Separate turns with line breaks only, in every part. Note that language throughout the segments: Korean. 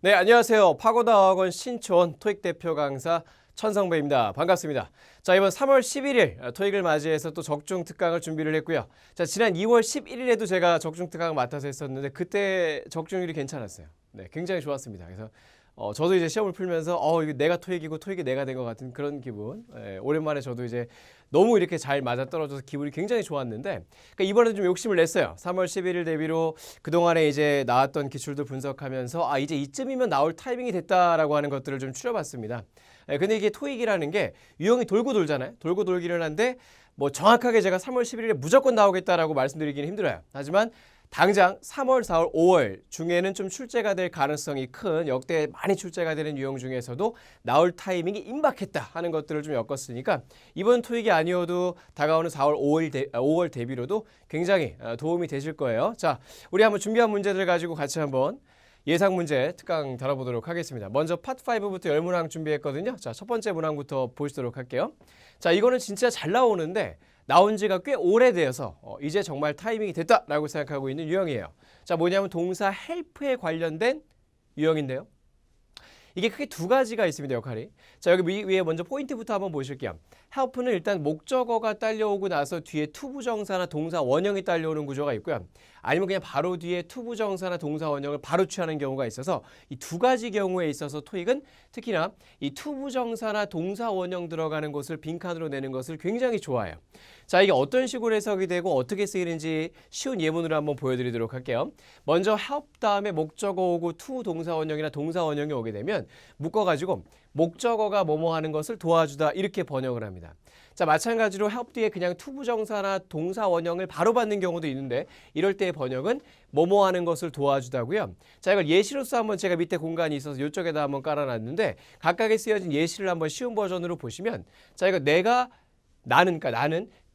네, 안녕하세요. 파고다학원 신촌 토익 대표 강사 천성배입니다. 반갑습니다. 자, 이번 3월 11일 토익을 맞이해서 또 적중 특강을 준비를 했고요. 자, 지난 2월 11일에도 제가 적중 특강을 맡아서 했었는데 그때 적중률이 괜찮았어요. 네, 굉장히 좋았습니다. 그래서 저도 이제 시험을 풀면서 이거 내가 토익이고 토익이 내가 된 것 같은 그런 기분. 오랜만에 저도 이제 너무 이렇게 잘 맞아떨어져서 기분이 굉장히 좋았는데 그러니까 이번에도 좀 욕심을 냈어요. 3월 11일 대비로 그동안에 이제 나왔던 기출들 분석하면서 이제 이쯤이면 나올 타이밍이 됐다라고 하는 것들을 좀 추려봤습니다. 근데 이게 토익이라는 게 유형이 돌고 돌잖아요. 돌고 돌기는 한데 뭐 정확하게 제가 3월 11일에 무조건 나오겠다라고 말씀드리기는 힘들어요. 하지만 당장 3월, 4월, 5월 중에는 좀 출제가 될 가능성이 큰 역대 많이 출제가 되는 유형 중에서도 나올 타이밍이 임박했다 하는 것들을 좀 엮었으니까 이번 토익이 아니어도 다가오는 4월, 5월 대비로도 굉장히 도움이 되실 거예요. 자, 우리 한번 준비한 문제들 가지고 같이 한번 예상 문제 특강 다뤄보도록 하겠습니다. 먼저 파트 5부터 10문항 준비했거든요. 자, 첫 번째 문항부터 보시도록 할게요. 자, 이거는 진짜 잘 나오는데 나온 지가 꽤 오래되어서 이제 정말 타이밍이 됐다라고 생각하고 있는 유형이에요. 자, 뭐냐면 동사 help에 관련된 유형인데요. 이게 크게 두 가지가 있습니다, 역할이. 자, 여기 위에 먼저 포인트부터 한번 보실게요. help는 일단 목적어가 딸려오고 나서 뒤에 투부정사나 동사 원형이 딸려오는 구조가 있고요. 아니면 그냥 바로 뒤에 투부정사나 동사 원형을 바로 취하는 경우가 있어서 이 두 가지 경우에 있어서 토익은 특히나 이 투부정사나 동사 원형 들어가는 것을 빈칸으로 내는 것을 굉장히 좋아해요. 자, 이게 어떤 식으로 해석이 되고 어떻게 쓰이는지 쉬운 예문으로 한번 보여드리도록 할게요. 먼저 help 다음에 목적어 오고 to 동사 원형이나 동사 원형이 오게 되면 묶어가지고 목적어가 뭐뭐 하는 것을 도와주다 이렇게 번역을 합니다. 자, 마찬가지로 help 뒤에 그냥 투부정사나 동사 원형을 바로 받는 경우도 있는데 이럴 때의 번역은 뭐뭐 하는 것을 도와주다고요. 자, 이걸 예시로서 한번 제가 밑에 공간이 있어서 이쪽에다 한번 깔아놨는데 각각에 쓰여진 예시를 한번 쉬운 버전으로 보시면 자, 이거 나는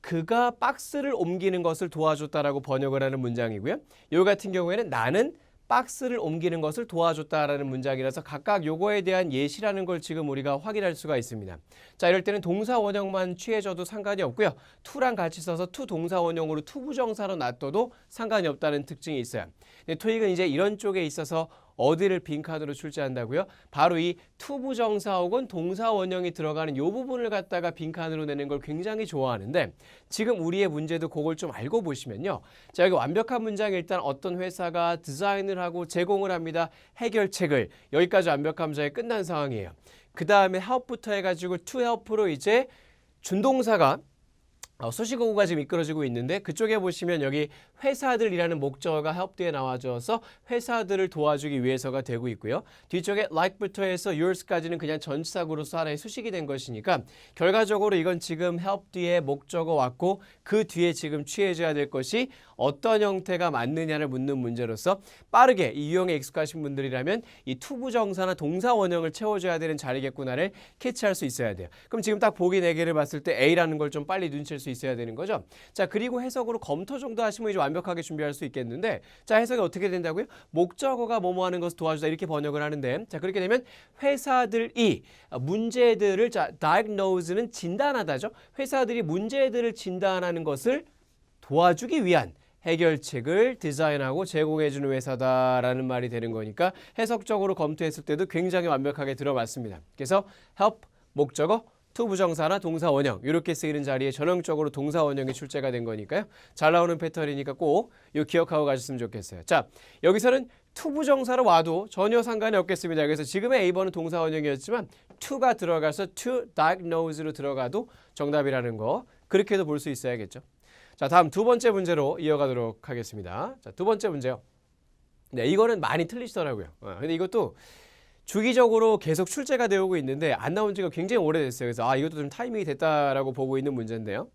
그가 박스를 옮기는 것을 도와줬다라고 번역을 하는 문장이고요. 요 같은 경우에는 나는 박스를 옮기는 것을 도와줬다라는 문장이라서 각각 요거에 대한 예시라는 걸 지금 우리가 확인할 수가 있습니다. 자, 이럴 때는 동사 원형만 취해줘도 상관이 없고요. to랑 같이 써서 to 동사 원형으로 투부정사로 놔둬도 상관이 없다는 특징이 있어요. 근데 토익은 이제 이런 쪽에 있어서 어디를 빈칸으로 출제한다고요? 바로 이 투부정사 혹은 동사 원형이 들어가는 이 부분을 갖다가 빈칸으로 내는 걸 굉장히 좋아하는데 지금 우리의 문제도 그걸 좀 알고 보시면요. 자, 여기 완벽한 문장에 일단 어떤 회사가 디자인을 하고 제공을 합니다. 해결책을. 여기까지 완벽한 문장이 끝난 상황이에요. 그 다음에 help부터 해가지고 to help로 이제 준동사가 수식어구가 지금 이끌어지고 있는데 그쪽에 보시면 여기 회사들이라는 목적어가 help 뒤에 나와줘서 회사들을 도와주기 위해서가 되고 있고요. 뒤쪽에 like부터 해서 yours까지는 그냥 전치사구로서 하나의 수식이 된 것이니까 결과적으로 이건 지금 help 뒤에 목적어 왔고 그 뒤에 지금 취해져야 될 것이 어떤 형태가 맞느냐를 묻는 문제로서 빠르게 이 유형에 익숙하신 분들이라면 이 투부정사나 동사 원형을 채워줘야 되는 자리겠구나를 캐치할 수 있어야 돼요. 그럼 지금 딱 보기 4개를 봤을 때 A라는 걸 좀 빨리 눈치챌 수 있어야 되는 거죠. 자, 그리고 해석으로 검토 정도 하시면 이제 완벽하게 준비할 수 있겠는데 자, 해석이 어떻게 된다고요? 목적어가 뭐뭐 하는 것을 도와주다 이렇게 번역을 하는데 자, 그렇게 되면 회사들이 문제들을 diagnose는 진단하다죠. 회사들이 문제들을 진단하는 것을 도와주기 위한 해결책을 디자인하고 제공해주는 회사다라는 말이 되는 거니까 해석적으로 검토했을 때도 굉장히 완벽하게 들어맞습니다. 그래서 help, 목적어, 투부정사나 동사 원형 이렇게 쓰이는 자리에 전형적으로 동사 원형이 출제가 된 거니까요. 잘 나오는 패턴이니까 꼭 이거 기억하고 가셨으면 좋겠어요. 자, 여기서는 투부정사로 와도 전혀 상관이 없겠습니다. 그래서 지금의 A번은 동사 원형이었지만 to가 들어가서 to diagnose로 들어가도 정답이라는 거 그렇게도 볼 수 있어야겠죠. 자, 다음 두 번째 문제로 이어가도록 하겠습니다. 자, 두 번째 문제요. 네, 이거는 많이 틀리시더라고요. 근데 이것도 주기적으로 계속 출제가 되고 있는데 안 나온 지가 굉장히 오래됐어요. 그래서 이것도 좀 타이밍이 됐다라고 보고 있는 문제인데요.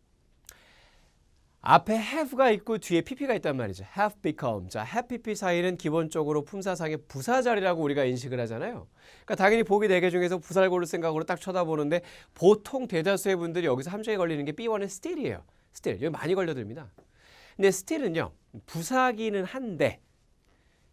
앞에 have가 있고 뒤에 pp가 있단 말이죠. have become. 자, have pp 사이는 기본적으로 품사상의 부사자리라고 우리가 인식을 하잖아요. 그러니까 당연히 보기 4개 중에서 부사를 고를 생각으로 딱 쳐다보는데 보통 대다수의 분들이 여기서 함정에 걸리는 게 B1은 still이에요. still. 여기 많이 걸려듭니다. 근데 still은요. 부사기는 한데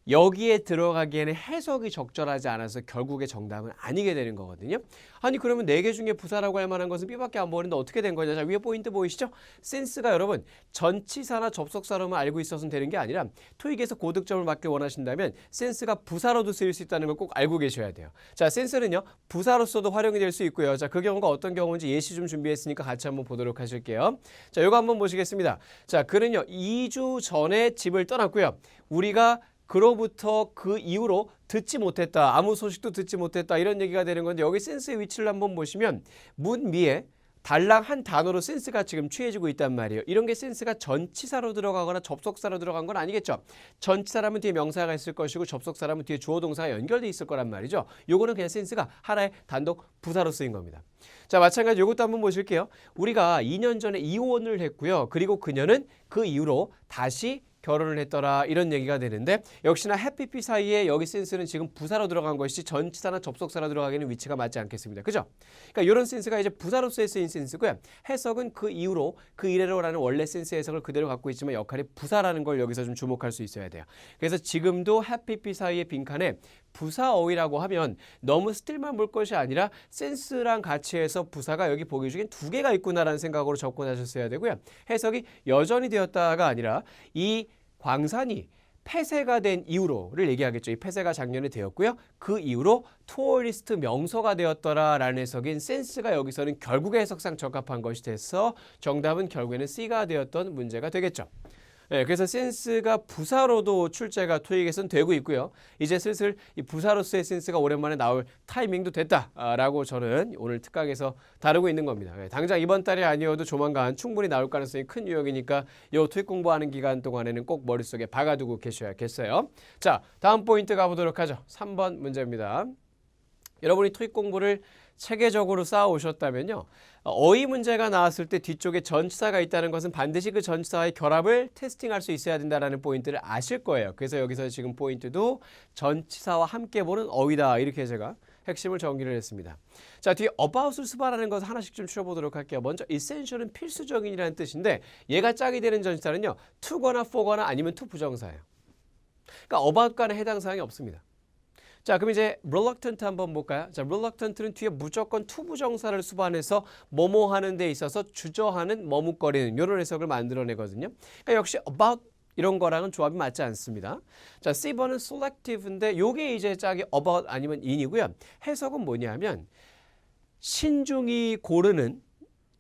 여기에 들어가기에는 해석이 적절하지 않아서 결국에 정답은 아니게 되는 거거든요. 아니 그러면 4개 중에 부사라고 할 만한 것은 B밖에 안 보이는데 어떻게 된 거냐. 자, 위에 포인트 보이시죠? 센스가 여러분 전치사나 접속사로만 알고 있어서는 되는 게 아니라 토익에서 고득점을 받길 원하신다면 센스가 부사로도 쓰일 수 있다는 걸 꼭 알고 계셔야 돼요. 자, 센스는요 부사로서도 활용이 될 수 있고요. 자, 그 경우가 어떤 경우인지 예시 좀 준비했으니까 같이 한번 보도록 하실게요. 자, 이거 한번 보시겠습니다. 자, 그는요 2주 전에 집을 떠났고요. 우리가 그로부터 그 이후로 듣지 못했다. 아무 소식도 듣지 못했다. 이런 얘기가 되는 건데 여기 센스의 위치를 한번 보시면 문미에 달랑 한 단어로 센스가 지금 취해지고 있단 말이에요. 이런 게 센스가 전치사로 들어가거나 접속사로 들어간 건 아니겠죠. 전치사라면 뒤에 명사가 있을 것이고 접속사라면 뒤에 주어 동사가 연결돼 있을 거란 말이죠. 요거는 그냥 센스가 하나의 단독 부사로 쓰인 겁니다. 자, 마찬가지 요것도 한번 보실게요. 우리가 2년 전에 이혼을 했고요. 그리고 그녀는 그 이후로 다시 결혼을 했더라 이런 얘기가 되는데 역시나 해피피 사이에 여기 센스는 지금 부사로 들어간 것이 전치사나 접속사로 들어가기는 위치가 맞지 않겠습니다. 그죠? 그러니까 이런 센스가 이제 부사로서의 쓰인 센스고요. 해석은 그 이후로 그 이래로라는 원래 센스 해석을 그대로 갖고 있지만 역할이 부사라는 걸 여기서 좀 주목할 수 있어야 돼요. 그래서 지금도 해피피 사이의 빈칸에 부사어휘라고 하면 너무 스틸만 볼 것이 아니라 센스랑 같이 해서 부사가 여기 보기 중엔 2개가 있구나라는 생각으로 접근하셨어야 되고요. 해석이 여전히 되었다가 아니라 이 광산이 폐쇄가 된 이후로를 얘기하겠죠. 이 폐쇄가 작년에 되었고요. 그 이후로 투어리스트 명소가 되었더라라는 해석인 센스가 여기서는 결국의 해석상 적합한 것이 돼서 정답은 결국에는 C가 되었던 문제가 되겠죠. 네, 그래서 센스가 부사로도 출제가 토익에서는 되고 있고요. 이제 슬슬 이 부사로서의 센스가 오랜만에 나올 타이밍도 됐다라고 저는 오늘 특강에서 다루고 있는 겁니다. 네, 당장 이번 달이 아니어도 조만간 충분히 나올 가능성이 큰 유형이니까 이 토익 공부하는 기간 동안에는 꼭 머릿속에 박아두고 계셔야겠어요. 자, 다음 포인트 가보도록 하죠. 3번 문제입니다. 여러분이 토익 공부를 체계적으로 쌓아오셨다면요. 어휘 문제가 나왔을 때 뒤쪽에 전치사가 있다는 것은 반드시 그 전치사의 결합을 테스팅할 수 있어야 된다는 포인트를 아실 거예요. 그래서 여기서 지금 포인트도 전치사와 함께 보는 어휘다. 이렇게 제가 핵심을 정리를 했습니다. 자, 뒤에 about을 수반하는 것 하나씩 좀 추려보도록 할게요. 먼저 essential은 필수적인이라는 뜻인데 얘가 짝이 되는 전치사는요. to거나 for거나 아니면 to 부정사예요. 그러니까 about과는 해당 사항이 없습니다. 자, 그럼 이제 reluctant 한번 볼까요? 자, reluctant는 뒤에 무조건 to 부정사를 수반해서 뭐뭐 하는 데 있어서 주저하는 머뭇거리는 이런 해석을 만들어내거든요. 그러니까 역시 about 이런 거랑은 조합이 맞지 않습니다. 자, C번은 selectiv인데 요게 이제 짝이 about 아니면 in이고요. 해석은 뭐냐면 신중히 고르는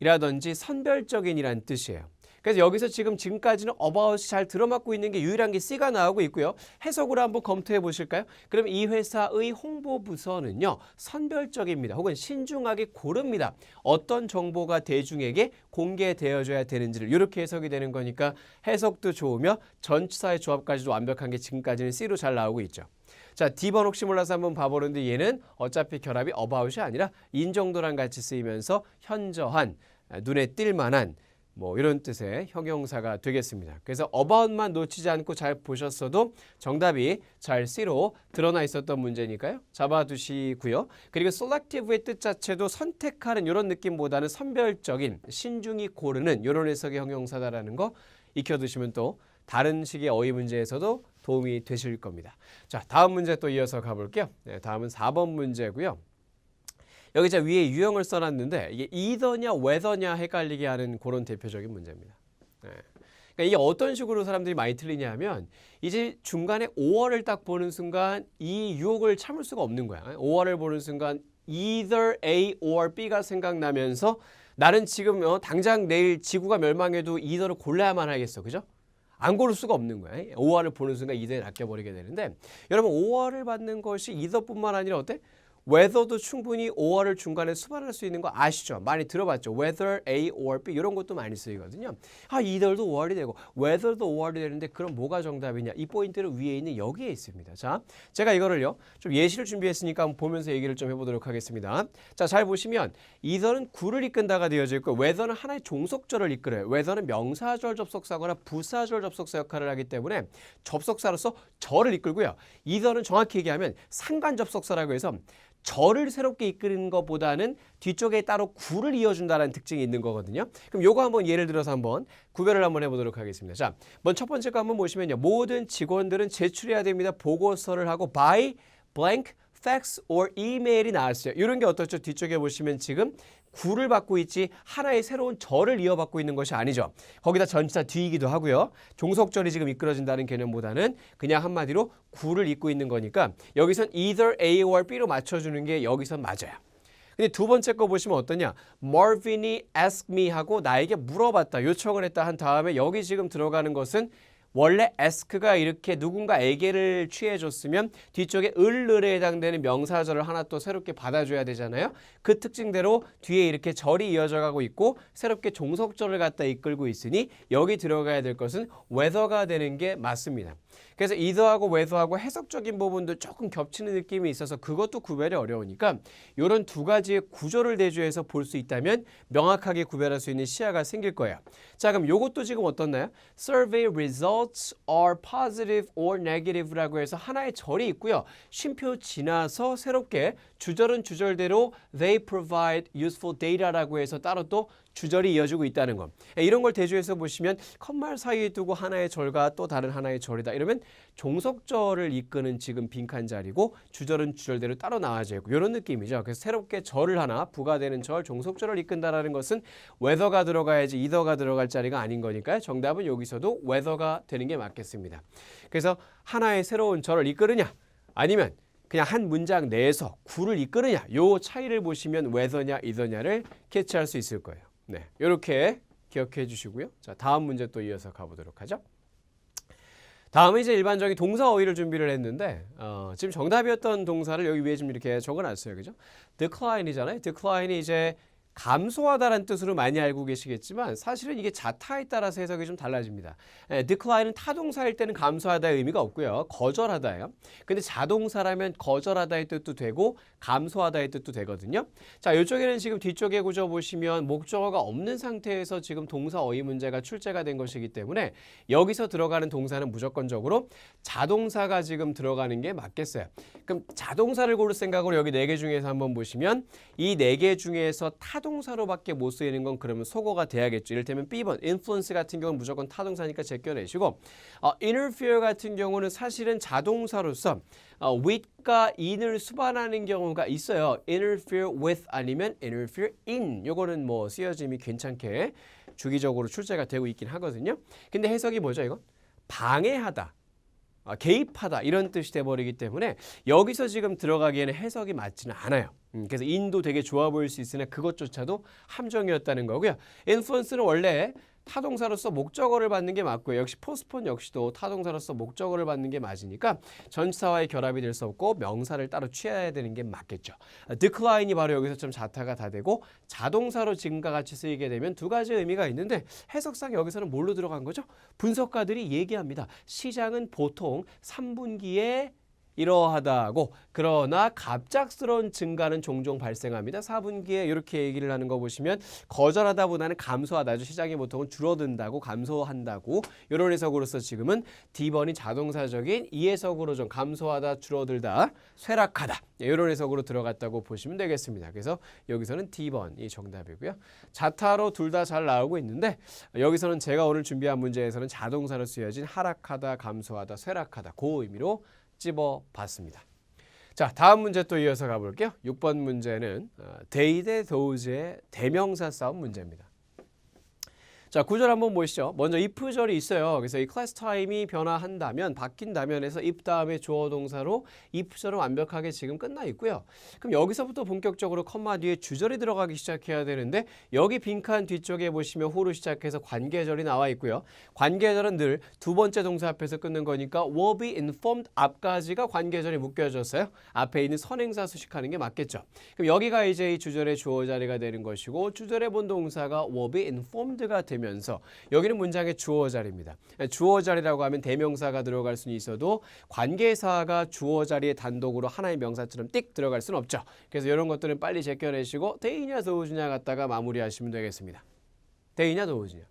이라든지 선별적인이란 뜻이에요. 그래서 여기서 지금까지는 about이 잘 들어맞고 있는 게 유일한 게 C가 나오고 있고요. 해석으로 한번 검토해 보실까요? 그럼 이 회사의 홍보 부서는요. 선별적입니다. 혹은 신중하게 고릅니다. 어떤 정보가 대중에게 공개되어져야 되는지를 이렇게 해석이 되는 거니까 해석도 좋으며 전치사의 조합까지도 완벽한 게 지금까지는 C로 잘 나오고 있죠. 자, D번 혹시 몰라서 한번 봐보는데 얘는 어차피 결합이 about이 아니라 in 정도랑 같이 쓰이면서 현저한, 눈에 띌 만한 뭐 이런 뜻의 형용사가 되겠습니다. 그래서 about만 놓치지 않고 잘 보셨어도 정답이 잘 C로 드러나 있었던 문제니까요. 잡아두시고요. 그리고 selective의 뜻 자체도 선택하는 이런 느낌보다는 선별적인, 신중히 고르는 이런 해석의 형용사다라는 거 익혀두시면 또 다른 식의 어휘 문제에서도 도움이 되실 겁니다. 자, 다음 문제 또 이어서 가볼게요. 네, 다음은 4번 문제고요. 여기 제가 위에 유형을 써놨는데 이게 either냐 whether냐 헷갈리게 하는 그런 대표적인 문제입니다. 네. 그러니까 이게 어떤 식으로 사람들이 많이 틀리냐 하면 이제 중간에 or를 딱 보는 순간 이 유혹을 참을 수가 없는 거야. or를 보는 순간 either A or B가 생각나면서 나는 지금 당장 내일 지구가 멸망해도 either를 골라야만 하겠어. 그죠? 안 고를 수가 없는 거야. or를 보는 순간 either에 낚여버리게 되는데 여러분 or를 받는 것이 either뿐만 아니라 어때? whether도 충분히 or를 중간에 수반할 수 있는 거 아시죠? 많이 들어봤죠? whether A or B 이런 것도 많이 쓰이거든요. 아, either도 or이 되고 whether도 or이 되는데 그럼 뭐가 정답이냐? 이 포인트는 위에 있는 여기에 있습니다. 자, 제가 이거를요. 좀 예시를 준비했으니까 한번 보면서 얘기를 좀 해보도록 하겠습니다. 자, 잘 보시면 either는 구를 이끈다가 되어져 있고 whether는 하나의 종속절을 이끌어요. whether는 명사절 접속사거나 부사절 접속사 역할을 하기 때문에 접속사로서 절을 이끌고요. either는 정확히 얘기하면 상관 접속사라고 해서 절을 새롭게 이끄는 것보다는 뒤쪽에 따로 구를 이어준다는 특징이 있는 거거든요. 그럼 요거 한번 예를 들어서 한번 구별을 한번 해보도록 하겠습니다. 자, 먼저 첫 번째 거 한번 보시면요. 모든 직원들은 제출해야 됩니다. 보고서를 하고 by blank fax or email이 나왔어요. 이런 게 어떻죠? 뒤쪽에 보시면 지금 구를 받고 있지 하나의 새로운 절을 이어받고 있는 것이 아니죠. 거기다 전치사 뒤이기도 하고요. 종속절이 지금 이끌어진다는 개념보다는 그냥 한마디로 구를 잇고 있는 거니까 여기선 either A or B로 맞춰주는 게 여기선 맞아요. 근데 두 번째 거 보시면 어떠냐? Marvin이 ask me 하고 나에게 물어봤다, 요청을 했다 한 다음에 여기 지금 들어가는 것은 원래 ask가 이렇게 누군가에게를 취해줬으면 뒤쪽에 을에 해당되는 명사절을 하나 또 새롭게 받아줘야 되잖아요. 그 특징대로 뒤에 이렇게 절이 이어져 가고 있고 새롭게 종속절을 갖다 이끌고 있으니 여기 들어가야 될 것은 whether가 되는 게 맞습니다. 그래서 either하고 whether하고 해석적인 부분도 조금 겹치는 느낌이 있어서 그것도 구별이 어려우니까 이런 두 가지의 구조를 대조해서 볼 수 있다면 명확하게 구별할 수 있는 시야가 생길 거예요. 자, 그럼 이것도 지금 어떻나요? Survey results are positive or negative라고 해서 하나의 절이 있고요. 쉼표 지나서 새롭게 주절은 주절대로 they provide useful data라고 해서 따로 또 주절이 이어지고 있다는 것. 이런 걸 대조해서 보시면 컴마 사이에 두고 하나의 절과 또 다른 하나의 절이다. 이러면 종속절을 이끄는 지금 빈칸 자리고 주절은 주절대로 따로 나와져 있고 이런 느낌이죠. 그래서 새롭게 절을 하나 부가되는 절, 종속절을 이끈다라는 것은 whether가 들어가야지 either가 들어갈 자리가 아닌 거니까요. 정답은 여기서도 whether가 되는 게 맞겠습니다. 그래서 하나의 새로운 절을 이끄느냐 아니면 그냥 한 문장 내에서 구를 이끄느냐 요 차이를 보시면 whether냐 either냐를 캐치할 수 있을 거예요. 네, 이렇게 기억해 주시고요. 자, 다음 문제 또 이어서 가보도록 하죠. 다음은 이제 일반적인 동사 어휘를 준비를 했는데 지금 정답이었던 동사를 여기 위에 좀 이렇게 적어놨어요. 그죠? decline이잖아요. decline이 이제 감소하다라는 뜻으로 많이 알고 계시겠지만 사실은 이게 자타에 따라서 해석이 좀 달라집니다. decline은 타동사일 때는 감소하다의 의미가 없고요. 거절하다예요. 근데 자동사라면 거절하다의 뜻도 되고 감소하다의 뜻도 되거든요. 자, 이쪽에는 지금 뒤쪽에 구조 보시면 목적어가 없는 상태에서 지금 동사 어휘 문제가 출제가 된 것이기 때문에 여기서 들어가는 동사는 무조건적으로 자동사가 지금 들어가는 게 맞겠어요. 그럼 자동사를 고를 생각으로 여기 4개 중에서 한번 보시면 이 4개 중에서 타동사로밖에 못 쓰이는 건 그러면 속어가 돼야겠죠. 이를테면 B번 influence 같은 경우는 무조건 타동사니까 제껴내시고 interfere 같은 경우는 사실은 자동사로서 with과 in을 수반하는 경우가 있어요. interfere with 아니면 interfere in. 요거는 뭐 쓰여짐이 괜찮게 주기적으로 출제가 되고 있긴 하거든요. 근데 해석이 뭐죠, 이건? 방해하다. 개입하다 이런 뜻이 돼버리기 때문에 여기서 지금 들어가기에는 해석이 맞지는 않아요. 그래서 인도 되게 좋아 보일 수 있으나 그것조차도 함정이었다는 거고요. influence는 원래 타동사로서 목적어를 받는 게 맞고요. 역시 postpone 역시도 타동사로서 목적어를 받는 게 맞으니까 전치사와의 결합이 될 수 없고 명사를 따로 취해야 되는 게 맞겠죠. decline이 바로 여기서 좀 자타가 다 되고 자동사로 지금과 같이 쓰이게 되면 두 가지 의미가 있는데 해석상 여기서는 뭘로 들어간 거죠? 분석가들이 얘기합니다. 시장은 보통 3분기에 이러하다고 그러나 갑작스러운 증가는 종종 발생합니다. 4분기에 이렇게 얘기를 하는 거 보시면 거절하다보다는 감소하다죠. 시장이 보통은 줄어든다고 감소한다고 이런 해석으로서 지금은 D번이 자동사적인 이 해석으로 좀 감소하다 줄어들다 쇠락하다 이런 해석으로 들어갔다고 보시면 되겠습니다. 그래서 여기서는 D번이 정답이고요. 자타로 둘 다 잘 나오고 있는데 여기서는 제가 오늘 준비한 문제에서는 자동사로 쓰여진 하락하다 감소하다 쇠락하다 그 의미로 찝어봤습니다. 자, 다음 문제 또 이어서 가볼게요. 6번 문제는 they 대 those의 대명사 싸움 문제입니다. 자, 구절 한번 보시죠. 먼저 if절이 있어요. 그래서 이 class time이 변화한다면 바뀐다면 해서 if 다음에 주어 동사로 if절은 완벽하게 지금 끝나 있고요. 그럼 여기서부터 본격적으로 컴마 뒤에 주절이 들어가기 시작해야 되는데 여기 빈칸 뒤쪽에 보시면 호로 시작해서 관계절이 나와 있고요. 관계절은 늘 두 번째 동사 앞에서 끊는 거니까 will be informed 앞까지가 관계절이 묶여졌어요. 앞에 있는 선행사 수식하는 게 맞겠죠. 그럼 여기가 이제 이 주절의 주어 자리가 되는 것이고 주절의 본 동사가 will be informed가 되면 면서 여기는 문장의 주어 자리입니다. 주어 자리라고 하면 대명사가 들어갈 수는 있어도 관계사가 주어 자리에 단독으로 하나의 명사처럼 띡 들어갈 수는 없죠. 그래서 이런 것들은 빨리 제껴내시고 they냐 those냐 갖다가 마무리하시면 되겠습니다. they냐 those냐.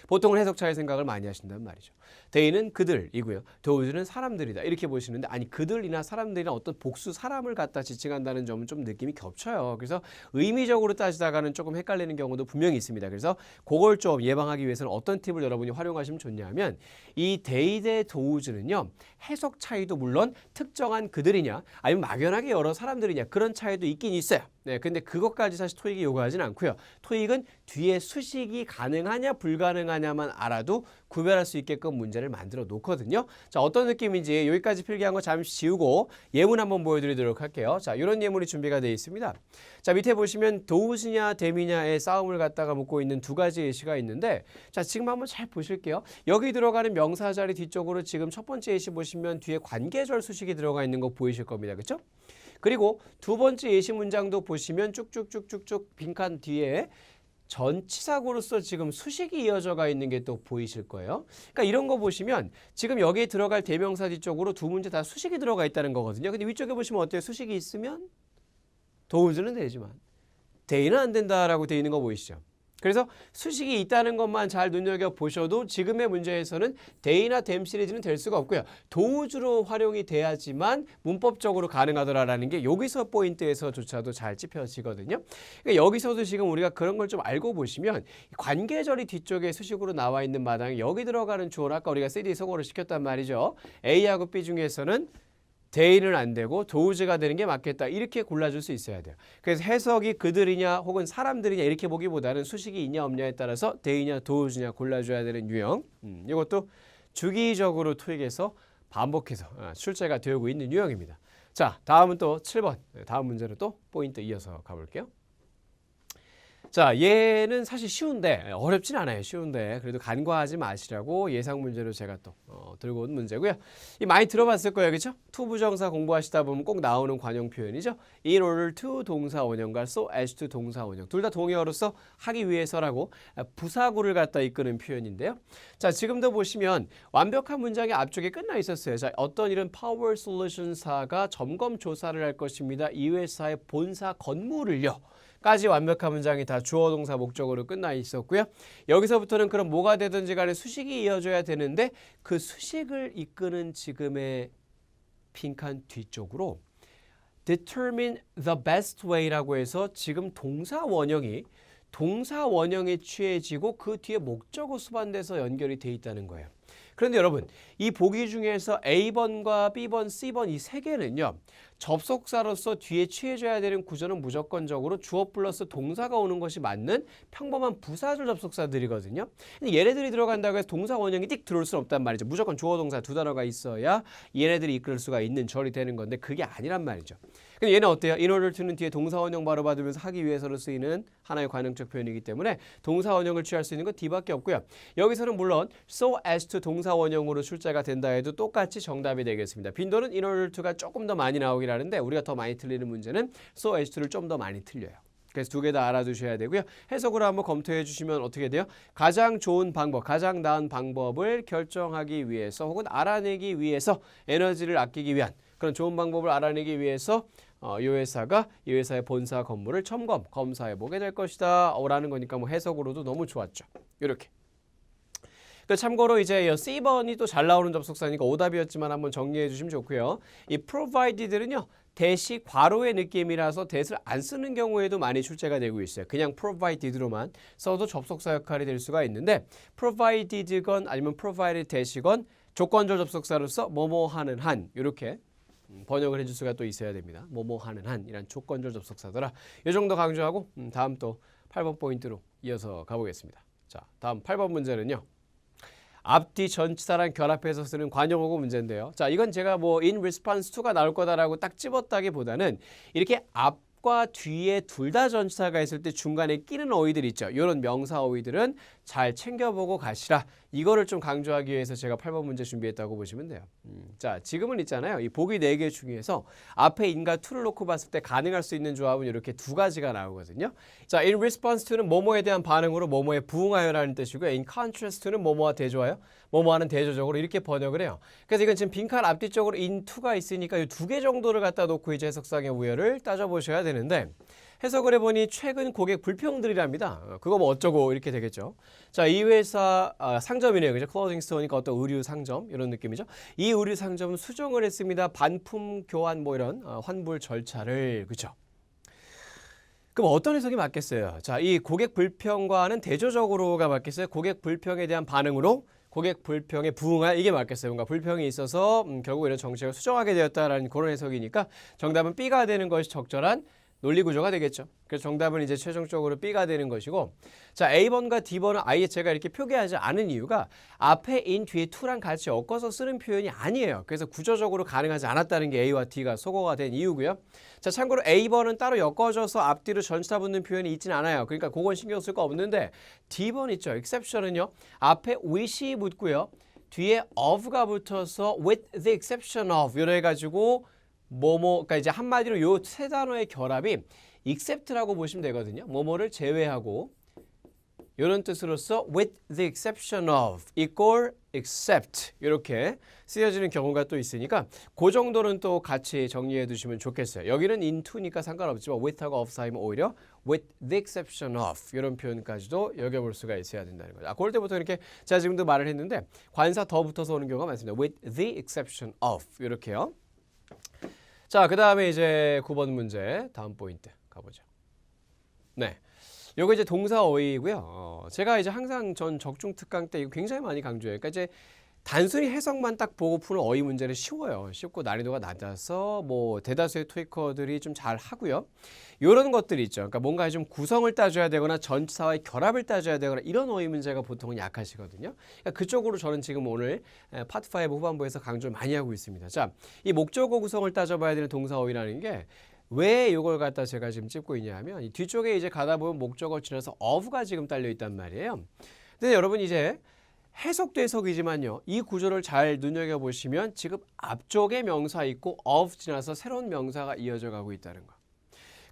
보통은 해석차의 생각을 많이 하신단 말이죠. they는 그들이고요. those는 사람들이다. 이렇게 보시는데 아니 그들이나 사람들이나 어떤 복수 사람을 갖다 지칭한다는 점은 좀 느낌이 겹쳐요. 그래서 의미적으로 따지다가는 조금 헷갈리는 경우도 분명히 있습니다. 그래서 그걸 좀 예방하기 위해서는 어떤 팁을 여러분이 활용하시면 좋냐면 이 they 대 those는요. 해석 차이도 물론 특정한 그들이냐 아니면 막연하게 여러 사람들이냐 그런 차이도 있긴 있어요. 네, 근데 그것까지 사실 토익이 요구하진 않고요. 토익은 뒤에 수식이 가능하냐 불가능하냐만 알아도 구별할 수 있게끔 문제를 만들어 놓거든요. 자, 어떤 느낌인지 여기까지 필기한 거 잠시 지우고 예문 한번 보여드리도록 할게요. 자, 이런 예문이 준비가 되어 있습니다. 자, 밑에 보시면 those냐 them이냐의 싸움을 갖다가 묻고 있는 두 가지 예시가 있는데 자, 지금 한번 잘 보실게요. 여기 들어가는 명사 자리 뒤쪽으로 지금 첫 번째 예시 보시면 뒤에 관계절 수식이 들어가 있는 거 보이실 겁니다. 그렇죠? 그리고 두 번째 예시 문장도 보시면 쭉쭉쭉쭉쭉 빈칸 뒤에 전치사구로서 지금 수식이 이어져가 있는 게 또 보이실 거예요. 그러니까 이런 거 보시면 지금 여기에 들어갈 대명사 뒤쪽으로 두 문제 다 수식이 들어가 있다는 거거든요. 근데 위쪽에 보시면 어때요? 수식이 있으면 those는 되지만 they는 안 된다라고 돼 있는 거 보이시죠? 그래서 수식이 있다는 것만 잘 눈여겨보셔도 지금의 문제에서는 they나 them 시리즈는 될 수가 없고요. those로 활용이 돼야지만 문법적으로 가능하더라라는 게 여기서 포인트에서조차도 잘 짚혀지거든요. 그러니까 여기서도 지금 우리가 그런 걸 좀 알고 보시면 관계절이 뒤쪽에 수식으로 나와 있는 마당에 여기 들어가는 주어를 아까 우리가 CD 소거를 시켰단 말이죠. A하고 B 중에서는 they는 안 되고 those가 되는 게 맞겠다. 이렇게 골라줄 수 있어야 돼요. 그래서 해석이 그들이냐 혹은 사람들이냐 이렇게 보기보다는 수식이 있냐 없냐에 따라서 they냐 those냐 골라줘야 되는 유형. 이것도 주기적으로 토익에서 반복해서 출제가 되고 있는 유형입니다. 자, 다음은 또 7번. 다음 문제로 또 포인트 이어서 가볼게요. 자, 얘는 사실 쉬운데 어렵진 않아요. 쉬운데 그래도 간과하지 마시라고 예상 문제로 제가 또 들고 온 문제고요. 이 많이 들어봤을 거예요. 그렇죠? to 부정사 공부하시다 보면 꼭 나오는 관용 표현이죠. in order to 동사 원형과 so as to 동사 원형. 둘 다 동의어로서 하기 위해서라고 부사구를 갖다 이끄는 표현인데요. 자, 지금도 보시면 완벽한 문장이 앞쪽에 끝나 있었어요. 자, 어떤 이런 파워 솔루션사가 점검 조사를 할 것입니다. 이 회사의 본사 건물을요. 까지 완벽한 문장이 다 주어 동사 목적으로 끝나 있었고요. 여기서부터는 그럼 뭐가 되든지 간에 수식이 이어져야 되는데 그 수식을 이끄는 지금의 빈칸 뒤쪽으로 determine the best way라고 해서 지금 동사 원형에 취해지고 그 뒤에 목적어 수반돼서 연결이 돼 있다는 거예요. 그런데 여러분 이 보기 중에서 A번과 B번, C번 이 세 개는요. 접속사로서 뒤에 취해져야 되는 구조는 무조건적으로 주어 플러스 동사가 오는 것이 맞는 평범한 부사절 접속사들이거든요. 근데 얘네들이 들어간다고 해서 동사 원형이 띡 들어올 수는 없단 말이죠. 무조건 주어 동사 두 단어가 있어야 얘네들이 이끌 수가 있는 절이 되는 건데 그게 아니란 말이죠. 근데 얘는 어때요? in order to는 뒤에 동사 원형 바로 받으면서 하기 위해서로 쓰이는 하나의 관용적 표현이기 때문에 동사 원형을 취할 수 있는 건 D밖에 없고요. 여기서는 물론 so as to 동사 원형으로 출제가 된다 해도 똑같이 정답이 되겠습니다. 빈도는 in order to가 조금 더 많이 나오긴 하는데 우리가 더 많이 틀리는 문제는 so as to를 좀 더 많이 틀려요. 그래서 두 개 다 알아두셔야 되고요. 해석으로 한번 검토해 주시면 어떻게 돼요? 가장 좋은 방법, 가장 나은 방법을 결정하기 위해서 혹은 알아내기 위해서 에너지를 아끼기 위한 그런 좋은 방법을 알아내기 위해서 이 회사가 이 회사의 본사 건물을 검사해 보게 될 것이다 라는 거니까 뭐 해석으로도 너무 좋았죠. 이렇게. 참고로 이제 C번이 또 잘 나오는 접속사니까 오답이었지만 한번 정리해 주시면 좋고요. 이 provided는요. 대시 괄호의 느낌이라서 대시를 안 쓰는 경우에도 많이 출제가 되고 있어요. 그냥 provided로만 써도 접속사 역할이 될 수가 있는데 provided건 아니면 provided 대시건 조건절 접속사로서 뭐뭐 하는 한 이렇게 번역을 해줄 수가 또 있어야 됩니다. 뭐뭐 하는 한 이란 조건절 접속사더라. 이 정도 강조하고 다음 또 8번 포인트로 이어서 가보겠습니다. 자, 다음 8번 문제는요. 앞뒤 전치사랑 결합해서 쓰는 관용어구 문제인데요. 자, 이건 제가 뭐 in response to가 나올 거다라고 딱 집었다기보다는 이렇게 앞과 뒤에 둘 다 전치사가 있을 때 중간에 끼는 어휘들 있죠. 이런 명사 어휘들은 잘 챙겨보고 가시라. 이거를 좀 강조하기 위해서 제가 8번 문제 준비했다고 보시면 돼요. 자, 지금은 있잖아요. 이 보기 4개 중에서 앞에 in과 to를 놓고 봤을 때 가능할 수 있는 조합은 이렇게 두 가지가 나오거든요. 자, in response to는 뭐뭐에 대한 반응으로 뭐뭐에 부응하여라는 뜻이고요. in contrast to는 뭐뭐와 대조하여, 뭐뭐하는 대조적으로 이렇게 번역을 해요. 그래서 이건 지금 빈칸 앞뒤 쪽으로 in to가 있으니까 이 두 개 정도를 갖다 놓고 이제 해석상의 우열을 따져보셔야 되는데 해석을 해보니 최근 고객 불평들이랍니다. 그거 뭐 어쩌고 이렇게 되겠죠. 자, 이 회사 상점이네요. 그죠? 클로징 스토어니까 어떤 의류 상점 이런 느낌이죠. 이 의류 상점은 수정을 했습니다. 반품 교환 뭐 이런 환불 절차를. 그죠? 그럼 어떤 해석이 맞겠어요? 자, 이 고객 불평과는 대조적으로가 맞겠어요? 고객 불평에 대한 반응으로 고객 불평에 부응할 이게 맞겠어요? 뭔가 불평이 있어서 결국 이런 정책을 수정하게 되었다라는 그런 해석이니까 정답은 B가 되는 것이 적절한 논리 구조가 되겠죠. 그래서 정답은 이제 최종적으로 B가 되는 것이고, 자, A번과 D번은 아예 제가 이렇게 표기하지 않은 이유가 앞에 in 뒤에 to랑 같이 엮어서 쓰는 표현이 아니에요. 그래서 구조적으로 가능하지 않았다는 게 A와 D가 소거가 된 이유고요. 자, 참고로 A번은 따로 엮어져서 앞뒤로 전치사 붙는 표현이 있진 않아요. 그러니까 그건 신경 쓸 거 없는데 D번 있죠. exception은요. 앞에 with이 붙고요. 뒤에 of가 붙어서 with the exception of 이래 가지고 그러니까 이제 한마디로 요 세 단어의 결합이 except라고 보시면 되거든요. 뭐뭐를 제외하고 이런 뜻으로서 with the exception of equal except 이렇게 쓰여지는 경우가 또 있으니까 그 정도는 또 같이 정리해 두시면 좋겠어요. 여기는 into니까 상관없지만 with하고 of 사이면 오히려 with the exception of 이런 표현까지도 여겨볼 수가 있어야 된다는 거죠. 그럴 때부터 이렇게 제가 지금도 말을 했는데 관사 더 붙어서 오는 경우가 많습니다. with the exception of 이렇게요. 자, 그 다음에 이제 9번 문제 다음 포인트 가보죠. 네, 요거 이제 동사 어휘고요. 제가 이제 항상 전 적중 특강 때 이거 굉장히 많이 강조해요. 그러니까 이제 단순히 해석만 딱 보고 푸는 어휘 문제는 쉬워요. 쉽고 난이도가 낮아서 뭐 대다수의 토익커들이 좀 잘 하고요. 이런 것들이 있죠. 그러니까 뭔가 좀 구성을 따져야 되거나 전치사와의 결합을 따져야 되거나 이런 어휘 문제가 보통은 약하시거든요. 그러니까 그쪽으로 저는 지금 오늘 파트 5 후반부에서 강조를 많이 하고 있습니다. 자, 이 목적어 구성을 따져봐야 되는 동사 어휘라는 게 왜 이걸 갖다 제가 지금 찝고 있냐 하면 이 뒤쪽에 이제 가다 보면 목적어 지나서 of가 지금 딸려 있단 말이에요. 근데 여러분 이제 해석도 해석이지만요. 이 구조를 잘 눈여겨보시면 지금 앞쪽에 명사 있고 of 지나서 새로운 명사가 이어져 가고 있다는 거.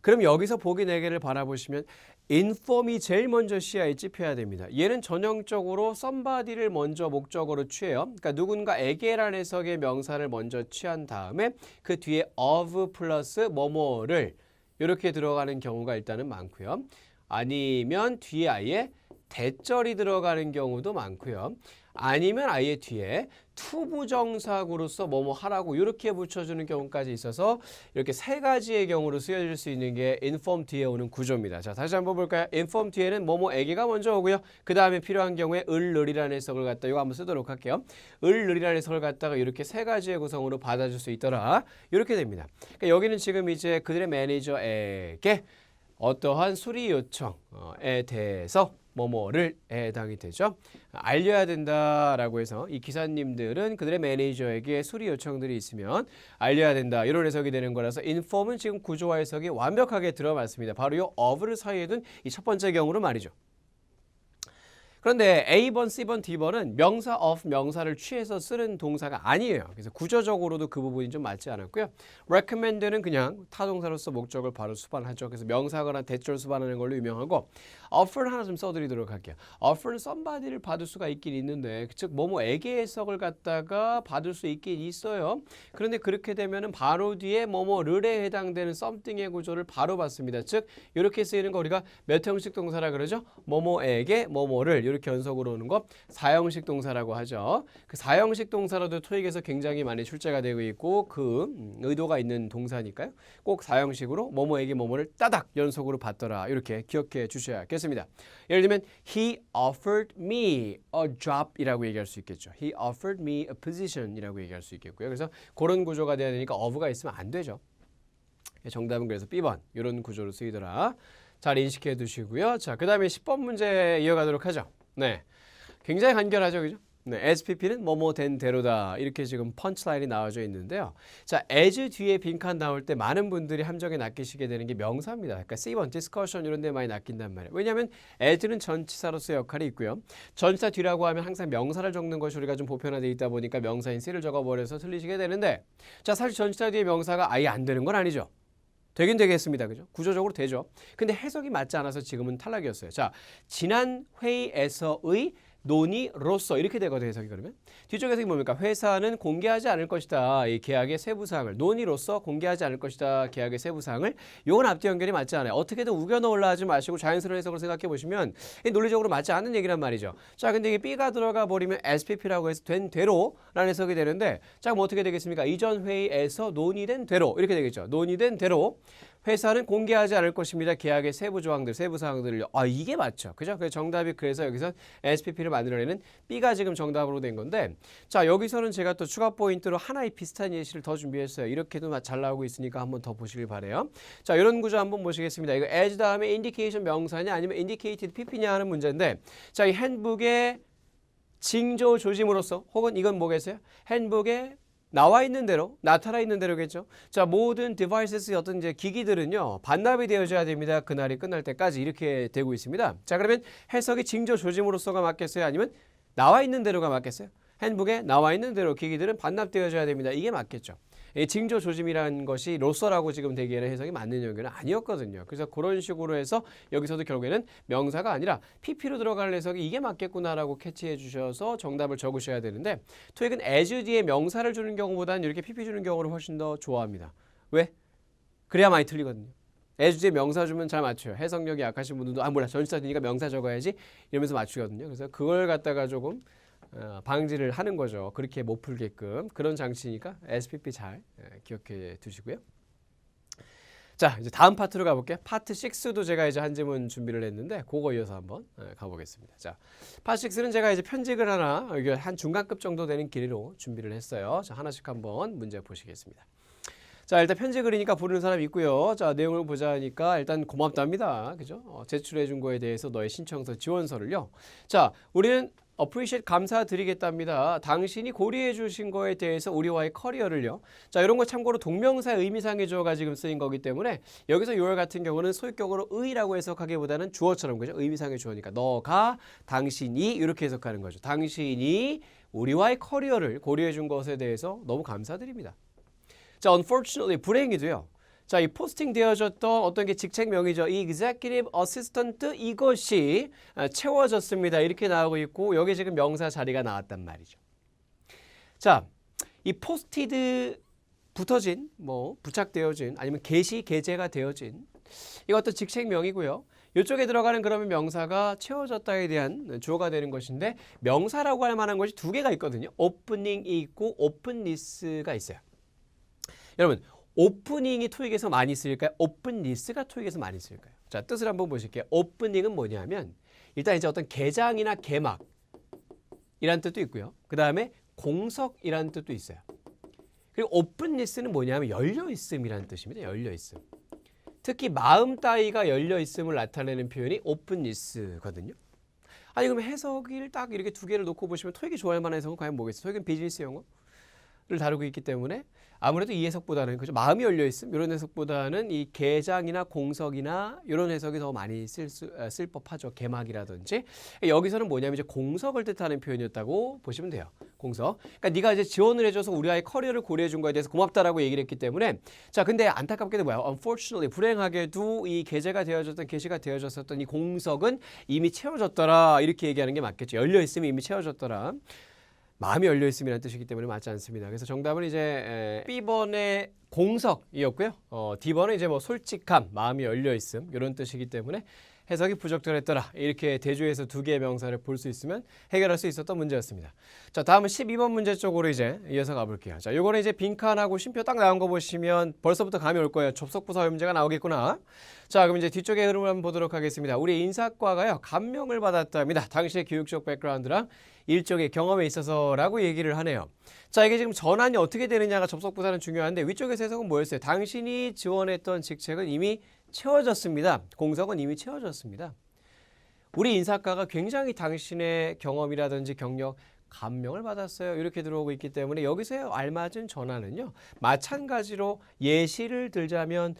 그럼 여기서 보기 4개를 바라보시면 inform이 제일 먼저 시야에 찝혀야 됩니다. 얘는 전형적으로 somebody를 먼저 목적어로 취해요. 그러니까 누군가에게라는 해석의 명사를 먼저 취한 다음에 그 뒤에 of 플러스 뭐뭐를 이렇게 들어가는 경우가 일단은 많고요. 아니면 뒤에 아예 대절이 들어가는 경우도 많고요. 아니면 아예 뒤에 투부정사구로서 뭐뭐 하라고 이렇게 붙여주는 경우까지 있어서 이렇게 세 가지의 경우로 쓰여질 수 있는 게 inform 뒤에 오는 구조입니다. 자, 다시 한번 볼까요? inform 뒤에는 뭐뭐에게가 먼저 오고요. 그 다음에 필요한 경우에 을을이라는 해석을 갖다 이거 한번 쓰도록 할게요. 을을이라는 해석을 갖다가 이렇게 세 가지의 구성으로 받아줄 수 있더라. 이렇게 됩니다. 그러니까 여기는 지금 이제 그들의 매니저에게 어떠한 수리 요청에 대해서 뭐뭐를 해당이 되죠. 알려야 된다라고 해서 이 기사님들은 그들의 매니저에게 수리 요청들이 있으면 알려야 된다. 이런 해석이 되는 거라서 inform은 지금 구조화 해석이 완벽하게 들어맞습니다. 바로 이 of를 사이에 둔 이 첫 번째 경우로 말이죠. 그런데 A번, C번, D번은 명사 of 명사를 취해서 쓰는 동사가 아니에요. 그래서 구조적으로도 그 부분이 좀 맞지 않았고요. recommend는 그냥 타동사로서 목적을 바로 수반하죠. 그래서 명사거나 대절 수반하는 걸로 유명하고 offer는 하나 좀 써드리도록 할게요. offer는 somebody를 받을 수가 있긴 있는데 즉 뭐뭐에게 해석을 갖다가 받을 수 있긴 있어요. 그런데 그렇게 되면은 바로 뒤에 뭐뭐를에 해당되는 something의 구조를 바로 받습니다. 즉 이렇게 쓰이는 거 우리가 몇 형식 동사라 그러죠? 뭐뭐에게 뭐뭐를 이렇게 연속으로 오는 거 4형식 동사라고 하죠. 그 4형식 동사로도 토익에서 굉장히 많이 출제가 되고 있고 그 의도가 있는 동사니까요. 꼭 4형식으로 뭐뭐에게 뭐뭐를 따닥 연속으로 받더라. 이렇게 기억해 주셔야겠습니다. 예를 들면 he offered me a job 이라고 얘기할 수 있겠죠. He offered me a position 이라고 얘기할 수 있겠고요. 그래서 그런 구조가 돼야 되니까 of가 있으면 안 되죠. 정답은 그래서 B번 이런 구조로 쓰이더라. 잘 인식해 두시고요. 자, 그 다음에 10번 문제 이어가도록 하죠. 네, 굉장히 간결하죠, 그죠? 네, SPP는 뭐뭐 된 대로다 이렇게 지금 펀치라인이 나와져 있는데요. 자, as 뒤에 빈칸 나올 때 많은 분들이 함정에 낚이시게 되는 게 명사입니다. 그러니까 C번, discussion 이런 데 많이 낚인단 말이에요. 왜냐하면 as는 전치사로서의 역할이 있고요. 전치사 뒤라고 하면 항상 명사를 적는 것이 우리가 좀 보편화되어 있다 보니까 명사인 C를 적어버려서 틀리시게 되는데 자, 사실 전치사 뒤에 명사가 아예 안 되는 건 아니죠. 되긴 되겠습니다. 그죠? 구조적으로 되죠. 근데 해석이 맞지 않아서 지금은 탈락이었어요. 자, 지난 회의에서의 논의로서 이렇게 되거든요. 해석이 그러면. 뒤쪽 해석이 뭡니까? 회사는 공개하지 않을 것이다. 이 계약의 세부 사항을 논의로서 공개하지 않을 것이다. 계약의 세부 사항을. 요건 앞뒤 연결이 맞지 않아요. 어떻게든 우겨 넣으려 하지 마시고 자연스러운 해석을 생각해 보시면 논리적으로 맞지 않는 얘기란 말이죠. 자, 근데 이게 B가 들어가 버리면 SPP라고 해서 된 대로라는 해석이 되는데 자, 그럼 어떻게 되겠습니까? 이전 회의에서 논의된 대로 이렇게 되겠죠. 논의된 대로 회사는 공개하지 않을 것입니다. 계약의 세부 조항들, 세부 사항들을요. 아, 이게 맞죠. 그죠? 그래서 정답이 그래서 여기서 SPP를 만들어내는 B가 지금 정답으로 된 건데 자, 여기서는 제가 또 추가 포인트로 하나의 비슷한 예시를 더 준비했어요. 이렇게도 잘 나오고 있으니까 한번 더 보시길 바래요. 자, 이런 구조 한번 보시겠습니다. 이거 as 다음에 indication 명사냐 아니면 indicated pp냐 하는 문제인데 자, 이 핸북의 징조 조짐으로써 혹은 이건 뭐겠어요? 핸북의 나와 있는 대로, 나타나 있는 대로겠죠. 자, 모든 디바이스의 어떤 이제 기기들은요, 반납이 되어져야 됩니다. 그날이 끝날 때까지 이렇게 되고 있습니다. 자, 그러면 해석이 징조 조짐으로서가 맞겠어요? 아니면 나와 있는 대로가 맞겠어요? 핸북에 나와 있는 대로 기기들은 반납되어져야 됩니다. 이게 맞겠죠. 이 징조 조짐이라는 것이 로서라고 지금 되기에는 해석이 맞는 연결은 아니었거든요. 그래서 그런 식으로 해서 여기서도 결국에는 명사가 아니라 PP로 들어갈 해석이 이게 맞겠구나라고 캐치해 주셔서 정답을 적으셔야 되는데 토익은 as 뒤에 명사를 주는 경우보다는 이렇게 PP 주는 경우를 훨씬 더 좋아합니다. 왜? 그래야 많이 틀리거든요. as 뒤에 명사 주면 잘 맞춰요. 해석력이 약하신 분들도 아 몰라 전치사니까 명사 적어야지 이러면서 맞추거든요. 그래서 그걸 갖다가 조금 방지를 하는 거죠. 그렇게 못 풀게끔 그런 장치니까 SPP 잘 기억해 두시고요. 자, 이제 다음 파트로 가볼게요. 파트 6도 제가 이제 한 지문 준비를 했는데 그거 이어서 한번 가보겠습니다. 자, 파트 6는 제가 이제 편집을 하나 이게 한 중간급 정도 되는 길이로 준비를 했어요. 자, 하나씩 한번 문제 보시겠습니다. 자, 일단 편지 그리니까 부르는 사람 있고요. 자, 내용을 보자니까 일단 고맙답니다. 그죠? 제출해 준 거에 대해서 너의 신청서 지원서를요. 자, 우리는 appreciate 감사드리겠답니다. 당신이 고려해 주신 거에 대해서 우리와의 커리어를요. 자, 이런 거 참고로 동명사의 의미상의 주어가 지금 쓰인 거기 때문에 여기서 your 같은 경우는 소유격으로 의라고 해석하기보다는 주어처럼 그죠? 의미상의 주어니까 너가 당신이 이렇게 해석하는 거죠. 당신이 우리와의 커리어를 고려해 준 것에 대해서 너무 감사드립니다. 자, unfortunately 불행히도요. 자, 이 포스팅 되어졌던 어떤 게 직책명이죠. 이 executive assistant 이것이 채워졌습니다. 이렇게 나오고 있고 여기 지금 명사 자리가 나왔단 말이죠. 자, 이 posted 붙어진 뭐 부착되어진 아니면 게재가 되어진 이거 어떤 직책명이고요. 이쪽에 들어가는 그러면 명사가 채워졌다에 대한 주어가 되는 것인데 명사라고 할 만한 것이 두 개가 있거든요. opening이 있고 openness가 있어요. 여러분 오프닝이 토익에서 많이 쓰일까요? 오픈리스가 토익에서 많이 쓰일까요? 자, 뜻을 한번 보실게요. 오프닝은 뭐냐면 일단 이제 어떤 개장이나 개막이라는 뜻도 있고요. 그 다음에 공석이라는 뜻도 있어요. 그리고 오픈리스는 뭐냐면 열려있음이라는 뜻입니다. 열려있음. 특히 마음 따위가 열려있음을 나타내는 표현이 오픈리스거든요. 아니 그럼 해석을 딱 이렇게 두 개를 놓고 보시면 토익이 좋아할 만한 해석은 과연 뭐겠어요? 토익은 비즈니스 영어를 다루고 있기 때문에 아무래도 이 해석보다는 그죠 마음이 열려 있음 이런 해석보다는 이 개장이나 공석이나 이런 해석이 더 많이 쓸 법하죠. 개막이라든지 여기서는 뭐냐면 이제 공석을 뜻하는 표현이었다고 보시면 돼요. 공석. 그러니까 네가 이제 지원을 해줘서 우리 아이 커리어를 고려해 준 거에 대해서 고맙다라고 얘기를 했기 때문에 자 근데 안타깝게도 뭐야? Unfortunately 불행하게도 이 게시가 되어졌었던 이 공석은 이미 채워졌더라 이렇게 얘기하는 게 맞겠죠. 열려 있음이 이미 채워졌더라. 마음이 열려있음이라는 뜻이기 때문에 맞지 않습니다. 그래서 정답은 이제 B번의 공석이었고요. D번은 이제 뭐 솔직함, 마음이 열려있음 이런 뜻이기 때문에 해석이 부적절했더라. 이렇게 대조해서 두 개의 명사를 볼 수 있으면 해결할 수 있었던 문제였습니다. 자, 다음은 12번 문제 쪽으로 이제 이어서 가볼게요. 자, 요거는 이제 빈칸하고 쉼표 딱 나온 거 보시면 벌써부터 감이 올 거예요. 접속부사 문제가 나오겠구나. 자, 그럼 이제 뒤쪽의 흐름을 한번 보도록 하겠습니다. 우리 인사과가요, 감명을 받았답니다. 당시의 교육적 백그라운드랑 일종의 경험에 있어서라고 얘기를 하네요. 자, 이게 지금 전환이 어떻게 되느냐가 접속부사는 중요한데 위쪽에서 해석은 뭐였어요? 당신이 지원했던 직책은 이미 채워졌습니다. 공석은 이미 채워졌습니다. 우리 인사과가 굉장히 당신의 경험이라든지 경력, 감명을 받았어요. 이렇게 들어오고 있기 때문에 여기서 알맞은 전환은요. 마찬가지로 예시를 들자면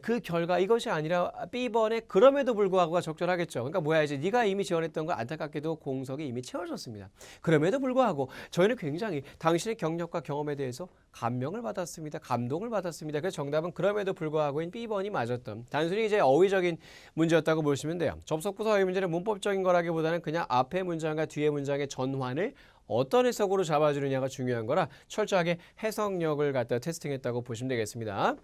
그 결과 이것이 아니라 B번에 그럼에도 불구하고가 적절하겠죠. 그러니까 뭐야 이제 네가 이미 지원했던 거 안타깝게도 공석이 이미 채워졌습니다. 그럼에도 불구하고 저희는 굉장히 당신의 경력과 경험에 대해서 감명을 받았습니다. 감동을 받았습니다. 그래서 정답은 그럼에도 불구하고인 B번이 맞았던 단순히 이제 어휘적인 문제였다고 보시면 돼요. 접속부사 어휘 문제는 문법적인 거라기보다는 그냥 앞의 문장과 뒤의 문장의 전환을 어떤 해석으로 잡아주느냐가 중요한 거라 철저하게 해석력을 갖다 테스팅했다고 보시면 되겠습니다.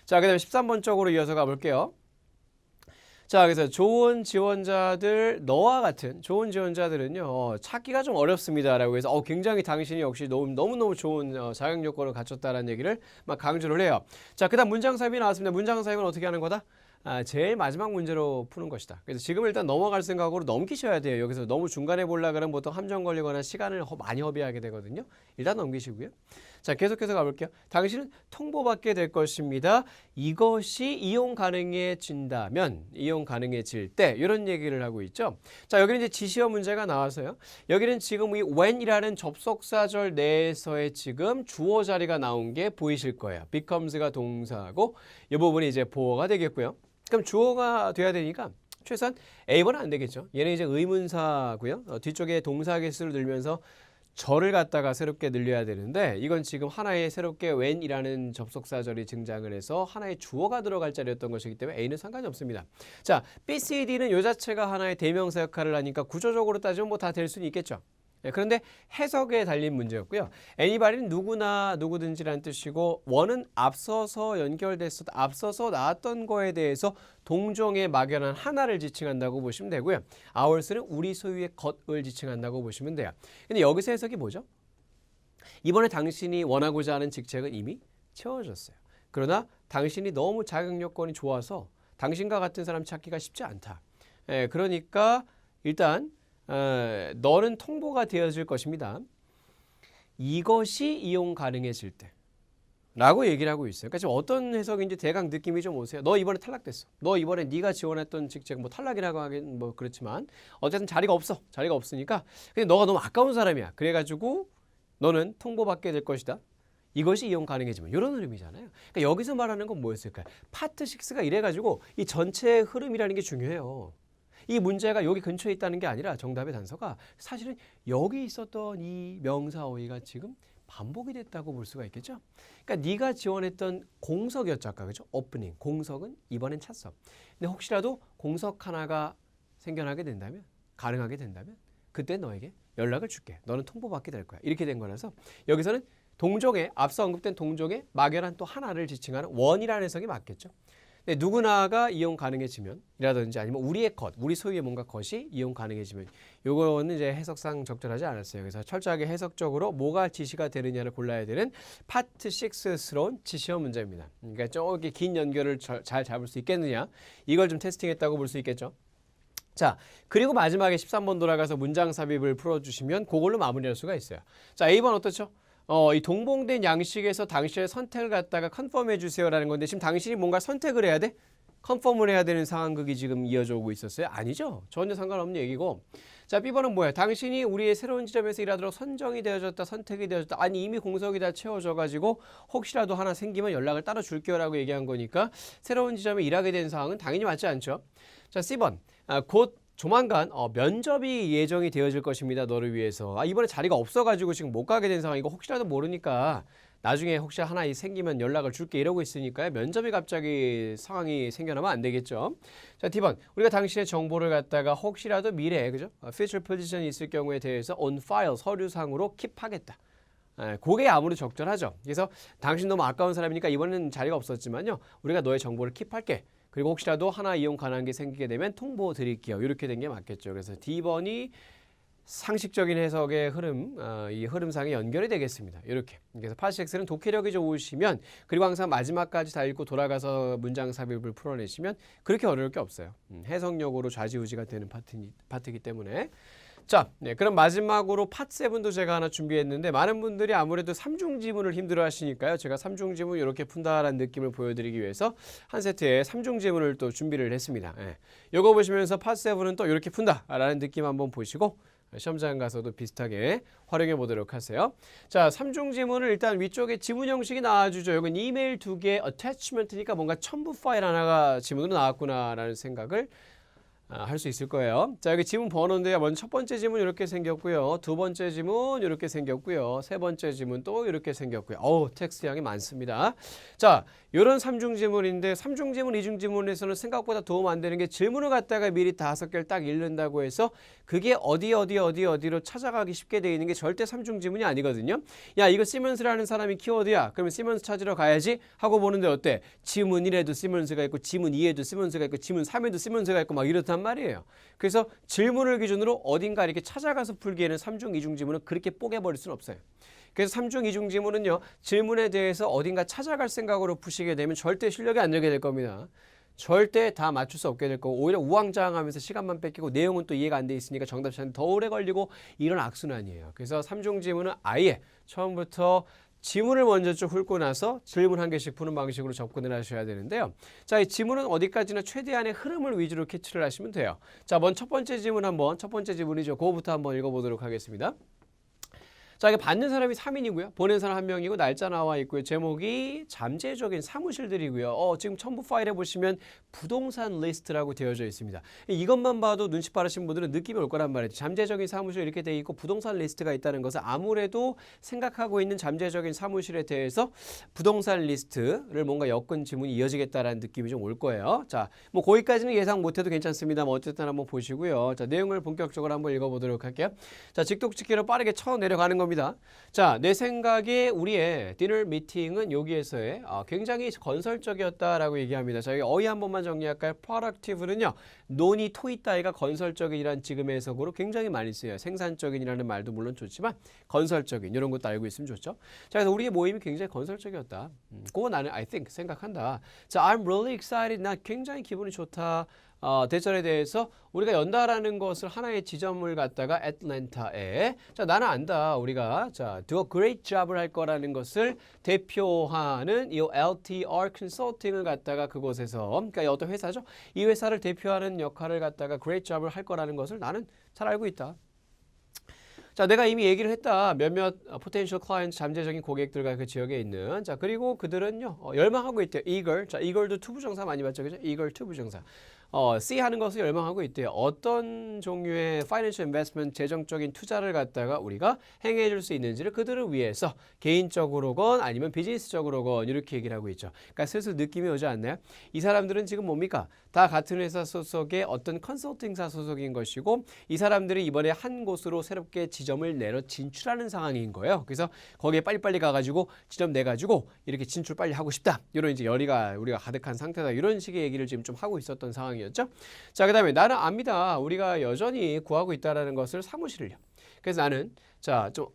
자, 그 다음에 13번 쪽으로 이어서 가볼게요. 자, 그래서 좋은 지원자들, 너와 같은 좋은 지원자들은요, 찾기가 좀 어렵습니다라고 해서 굉장히 당신이 역시 너무너무 좋은 자격 요건을 갖췄다라는 얘기를 막 강조를 해요. 자, 그 다음 문장 삽입이 나왔습니다. 문장 삽입은 어떻게 하는 거다? 제일 마지막 문제로 푸는 것이다. 그래서 지금 일단 넘어갈 생각으로 넘기셔야 돼요. 여기서 너무 중간에 보려고 그러면 보통 함정 걸리거나 시간을 많이 허비하게 되거든요. 일단 넘기시고요. 자, 계속해서 가볼게요. 당신은 통보받게 될 것입니다. 이것이 이용 가능해진다면, 이용 가능해질 때 이런 얘기를 하고 있죠. 자, 여기는 이제 지시어 문제가 나와서요. 여기는 지금 이 when이라는 접속사절 내에서의 지금 주어 자리가 나온 게 보이실 거예요. becomes가 동사고 이 부분이 이제 보어가 되겠고요. 그럼 주어가 돼야 되니까 최소한 A번은 안 되겠죠. 얘는 이제 의문사고요. 뒤쪽에 동사 개수를 늘면서 절을 갖다가 새롭게 늘려야 되는데 이건 지금 하나의 새롭게 when이라는 접속사절이 등장을 해서 하나의 주어가 들어갈 자리였던 것이기 때문에 A는 상관이 없습니다. 자, B, C, D는 이 자체가 하나의 대명사 역할을 하니까 구조적으로 따지면 뭐 다 될 수는 있겠죠. 그런데 해석에 달린 문제였고요. anybody는 누구나 누구든지라는 뜻이고 원은 앞서서 연결됐어 앞서서 나왔던 거에 대해서 동종에 막연한 하나를 지칭한다고 보시면 되고요. ours는 우리 소유의 것을 지칭한다고 보시면 돼요. 근데 여기서 해석이 뭐죠? 이번에 당신이 원하고자 하는 직책은 이미 채워졌어요. 그러나 당신이 너무 자격 요건이 좋아서 당신과 같은 사람 찾기가 쉽지 않다. 그러니까 일단 너는 통보가 되어질 것입니다. 이것이 이용 가능해질 때 라고 얘기를 하고 있어요. 그러니까 지금 어떤 해석인지 대강 느낌이 좀 오세요. 너 이번에 탈락됐어. 너 이번에 네가 지원했던 직책 뭐 탈락이라고 하긴 뭐 그렇지만 어쨌든 자리가 없어. 자리가 없으니까 근데 너가 너무 아까운 사람이야. 그래가지고 너는 통보받게 될 것이다. 이것이 이용 가능해지면 이런 흐름이잖아요. 그러니까 여기서 말하는 건 뭐였을까요? 파트 6가 이래가지고 이 전체의 흐름이라는 게 중요해요. 이 문제가 여기 근처에 있다는 게 아니라 정답의 단서가 사실은 여기 있었던 이 명사 어휘가 지금 반복이 됐다고 볼 수가 있겠죠. 그러니까 네가 지원했던 공석이었죠. 아까 그죠? 오프닝. 공석은 이번엔 찼어. 근데 혹시라도 공석 하나가 생겨나게 된다면 가능하게 된다면 그때 너에게 연락을 줄게. 너는 통보받게 될 거야. 이렇게 된 거라서 여기서는 동종에 앞서 언급된 동종에 막연한 또 하나를 지칭하는 원이라는 해석이 맞겠죠. 네, 누구나가 이용 가능해지면 이라든지 아니면 우리의 것, 우리 소유의 뭔가 것이 이용 가능해지면 요거는 이제 해석상 적절하지 않았어요. 그래서 철저하게 해석적으로 뭐가 지시가 되느냐를 골라야 되는 파트 6스러운 지시어 문제입니다. 그러니까 저기 긴 연결을 잘 잡을 수 있겠느냐 이걸 좀 테스팅했다고 볼 수 있겠죠. 자, 그리고 마지막에 13번 돌아가서 문장 삽입을 풀어주시면 그걸로 마무리할 수가 있어요. 자, A번 어떻죠? 이 동봉된 양식에서 당신의 선택을 갖다가 컨펌해 주세요라는 건데 지금 당신이 뭔가 선택을 해야 돼? 컨펌을 해야 되는 상황극이 지금 이어져 오고 있었어요? 아니죠. 전혀 상관없는 얘기고. 자, B번은 뭐예요? 당신이 우리의 새로운 지점에서 일하도록 선정이 되어졌다, 선택이 되어졌다. 아니 이미 공석이 다 채워져가지고 혹시라도 하나 생기면 연락을 따로 줄게요 라고 얘기한 거니까 새로운 지점에 일하게 된 상황은 당연히 맞지 않죠. 자, C번. 곧 조만간 면접이 예정이 되어질 것입니다. 너를 위해서. 이번에 자리가 없어가지고 지금 못 가게 된 상황이고 혹시라도 모르니까 나중에 혹시 하나 생기면 연락을 줄게 이러고 있으니까요. 면접이 갑자기 상황이 생겨나면 안 되겠죠. 자, D번. 우리가 당신의 정보를 갖다가 혹시라도 미래에 그죠? future position이 있을 경우에 대해서 on file 서류상으로 킵하겠다. 그게 아무리 적절하죠. 그래서 당신 너무 아까운 사람이니까 이번에는 자리가 없었지만요. 우리가 너의 정보를 킵할게. 그리고 혹시라도 하나 이용 가능한 게 생기게 되면 통보 드릴게요. 이렇게 된 게 맞겠죠. 그래서 D번이 상식적인 해석의 흐름, 이 흐름상에 연결이 되겠습니다. 이렇게. 그래서 파시엑스는 독해력이 좋으시면 그리고 항상 마지막까지 다 읽고 돌아가서 문장 삽입을 풀어내시면 그렇게 어려울 게 없어요. 해석력으로 좌지우지가 되는 파트이기 때문에. 자, 네, 그럼 마지막으로 파트 7도 제가 하나 준비했는데 많은 분들이 아무래도 삼중 지문을 힘들어 하시니까요. 제가 삼중 지문 이렇게 푼다라는 느낌을 보여드리기 위해서 한 세트의 삼중 지문을 또 준비를 했습니다. 예. 이거 보시면서 파트 7은 또 이렇게 푼다라는 느낌 한번 보시고 시험장 가서도 비슷하게 활용해 보도록 하세요. 자, 3중 지문을 일단 위쪽에 지문 형식이 나와주죠. 이건 이메일 2개 어태치먼트니까 뭔가 첨부 파일 하나가 지문으로 나왔구나라는 생각을 할 수 있을 거예요. 자, 여기 지문 번호인데요. 먼저 첫 번째 지문 이렇게 생겼고요. 두 번째 지문 이렇게 생겼고요. 세 번째 지문 또 이렇게 생겼고요. 텍스트 양이 많습니다. 자, 이런 3중 지문인데 3중 지문, 2중 지문에서는 생각보다 도움 안 되는 게 질문을 갖다가 미리 5개를 딱 읽는다고 해서 그게 어디로 찾아가기 쉽게 되어 있는 게 절대 3중 지문이 아니거든요. 야, 이거 시먼스라는 사람이 키워드야. 그러면 시먼스 찾으러 가야지 하고 보는데 어때? 지문 1에도 시먼스가 있고 지문 2에도 시먼스가 있고 지문 3에도 시먼스가 있고 막 이렇단 말이에요. 그래서 질문을 기준으로 어딘가 이렇게 찾아가서 풀기에는 3중, 2중 지문은 그렇게 뽀개버릴 수는 없어요. 그래서 3중, 2중 지문은요. 질문에 대해서 어딘가 찾아갈 생각으로 푸시게 되면 절대 실력이 안 늘게 될 겁니다. 절대 다 맞출 수 없게 될 거고 오히려 우왕좌왕하면서 시간만 뺏기고 내용은 또 이해가 안 돼 있으니까 정답 찾는 더 오래 걸리고 이런 악순환이에요. 그래서 3중 지문은 아예 처음부터 지문을 먼저 쭉 훑고 나서 질문 한 개씩 푸는 방식으로 접근을 하셔야 되는데요. 자, 이 지문은 어디까지나 최대한의 흐름을 위주로 캐치를 하시면 돼요. 자, 먼저 첫 번째 지문이죠. 그거부터 한번 읽어보도록 하겠습니다. 자, 이게 받는 사람이 3인이고요. 보낸 사람 1명이고 날짜 나와 있고요. 제목이 잠재적인 사무실들이고요. 지금 첨부 파일에 보시면 부동산 리스트라고 되어져 있습니다. 이것만 봐도 눈치 빠르신 분들은 느낌이 올 거란 말이죠. 잠재적인 사무실 이렇게 돼 있고 부동산 리스트가 있다는 것은 아무래도 생각하고 있는 잠재적인 사무실에 대해서 부동산 리스트를 뭔가 엮은 지문이 이어지겠다라는 느낌이 좀 올 거예요. 자, 뭐 거기까지는 예상 못해도 괜찮습니다. 뭐 어쨌든 한번 보시고요. 자, 내용을 본격적으로 한번 읽어보도록 할게요. 자, 직독직기로 빠르게 쳐 내려가는 겁니다. 자, 내 생각에 우리의 디너 미팅은 여기에서의 굉장히 건설적이었다라고 얘기합니다. 자, 여기 어휘 한 번만 정리할까요? productive는요. 논이 토있다이가 건설적인이란 지금의 해석으로 굉장히 많이 쓰여요. 생산적인이라는 말도 물론 좋지만 건설적인 이런 것도 알고 있으면 좋죠. 자, 그래서 우리의 모임이 굉장히 건설적이었다. 그거 나는 I think 생각한다. 자, I'm really excited. 나 굉장히 기분이 좋다. 대전에 대해서 우리가 연다라는 것을 하나의 지점을 갖다가 애틀랜타에 자, 나는 안다. 우리가 자, do a great job을 할 거라는 것을 대표하는 이 LTR 컨설팅을 갖다가 그곳에서 그러니까 어떤 회사죠. 이 회사를 대표하는 역할을 갖다가 great job을 할 거라는 것을 나는 잘 알고 있다. 자, 내가 이미 얘기를 했다. 몇몇 potential client 잠재적인 고객들과 그 지역에 있는 자, 그리고 그들은요. 열망하고 있대요. eager. 자, eager도 투부정사 많이 봤죠. 그죠? eager 투부정사. C 하는 것을 열망하고 있대요. 어떤 종류의 financial investment 재정적인 투자를 갖다가 우리가 행해 줄 수 있는지를 그들을 위해서 개인적으로건 아니면 비즈니스적으로건 이렇게 얘기를 하고 있죠. 그러니까 슬슬 느낌이 오지 않나요? 이 사람들은 지금 뭡니까? 다 같은 회사 소속의 어떤 컨설팅사 소속인 것이고 이 사람들이 이번에 한 곳으로 새롭게 지점을 내려 진출하는 상황인 거예요. 그래서 거기에 빨리빨리 가가지고 지점 내가지고 이렇게 진출 빨리 하고 싶다. 이런 이제 열의가 우리가 가득한 상태다. 이런 식의 얘기를 지금 좀 하고 있었던 상황이었죠. 자, 그 다음에 나는 압니다. 우리가 여전히 구하고 있다는 것을 사무실을요. 그래서 나는 자, 좀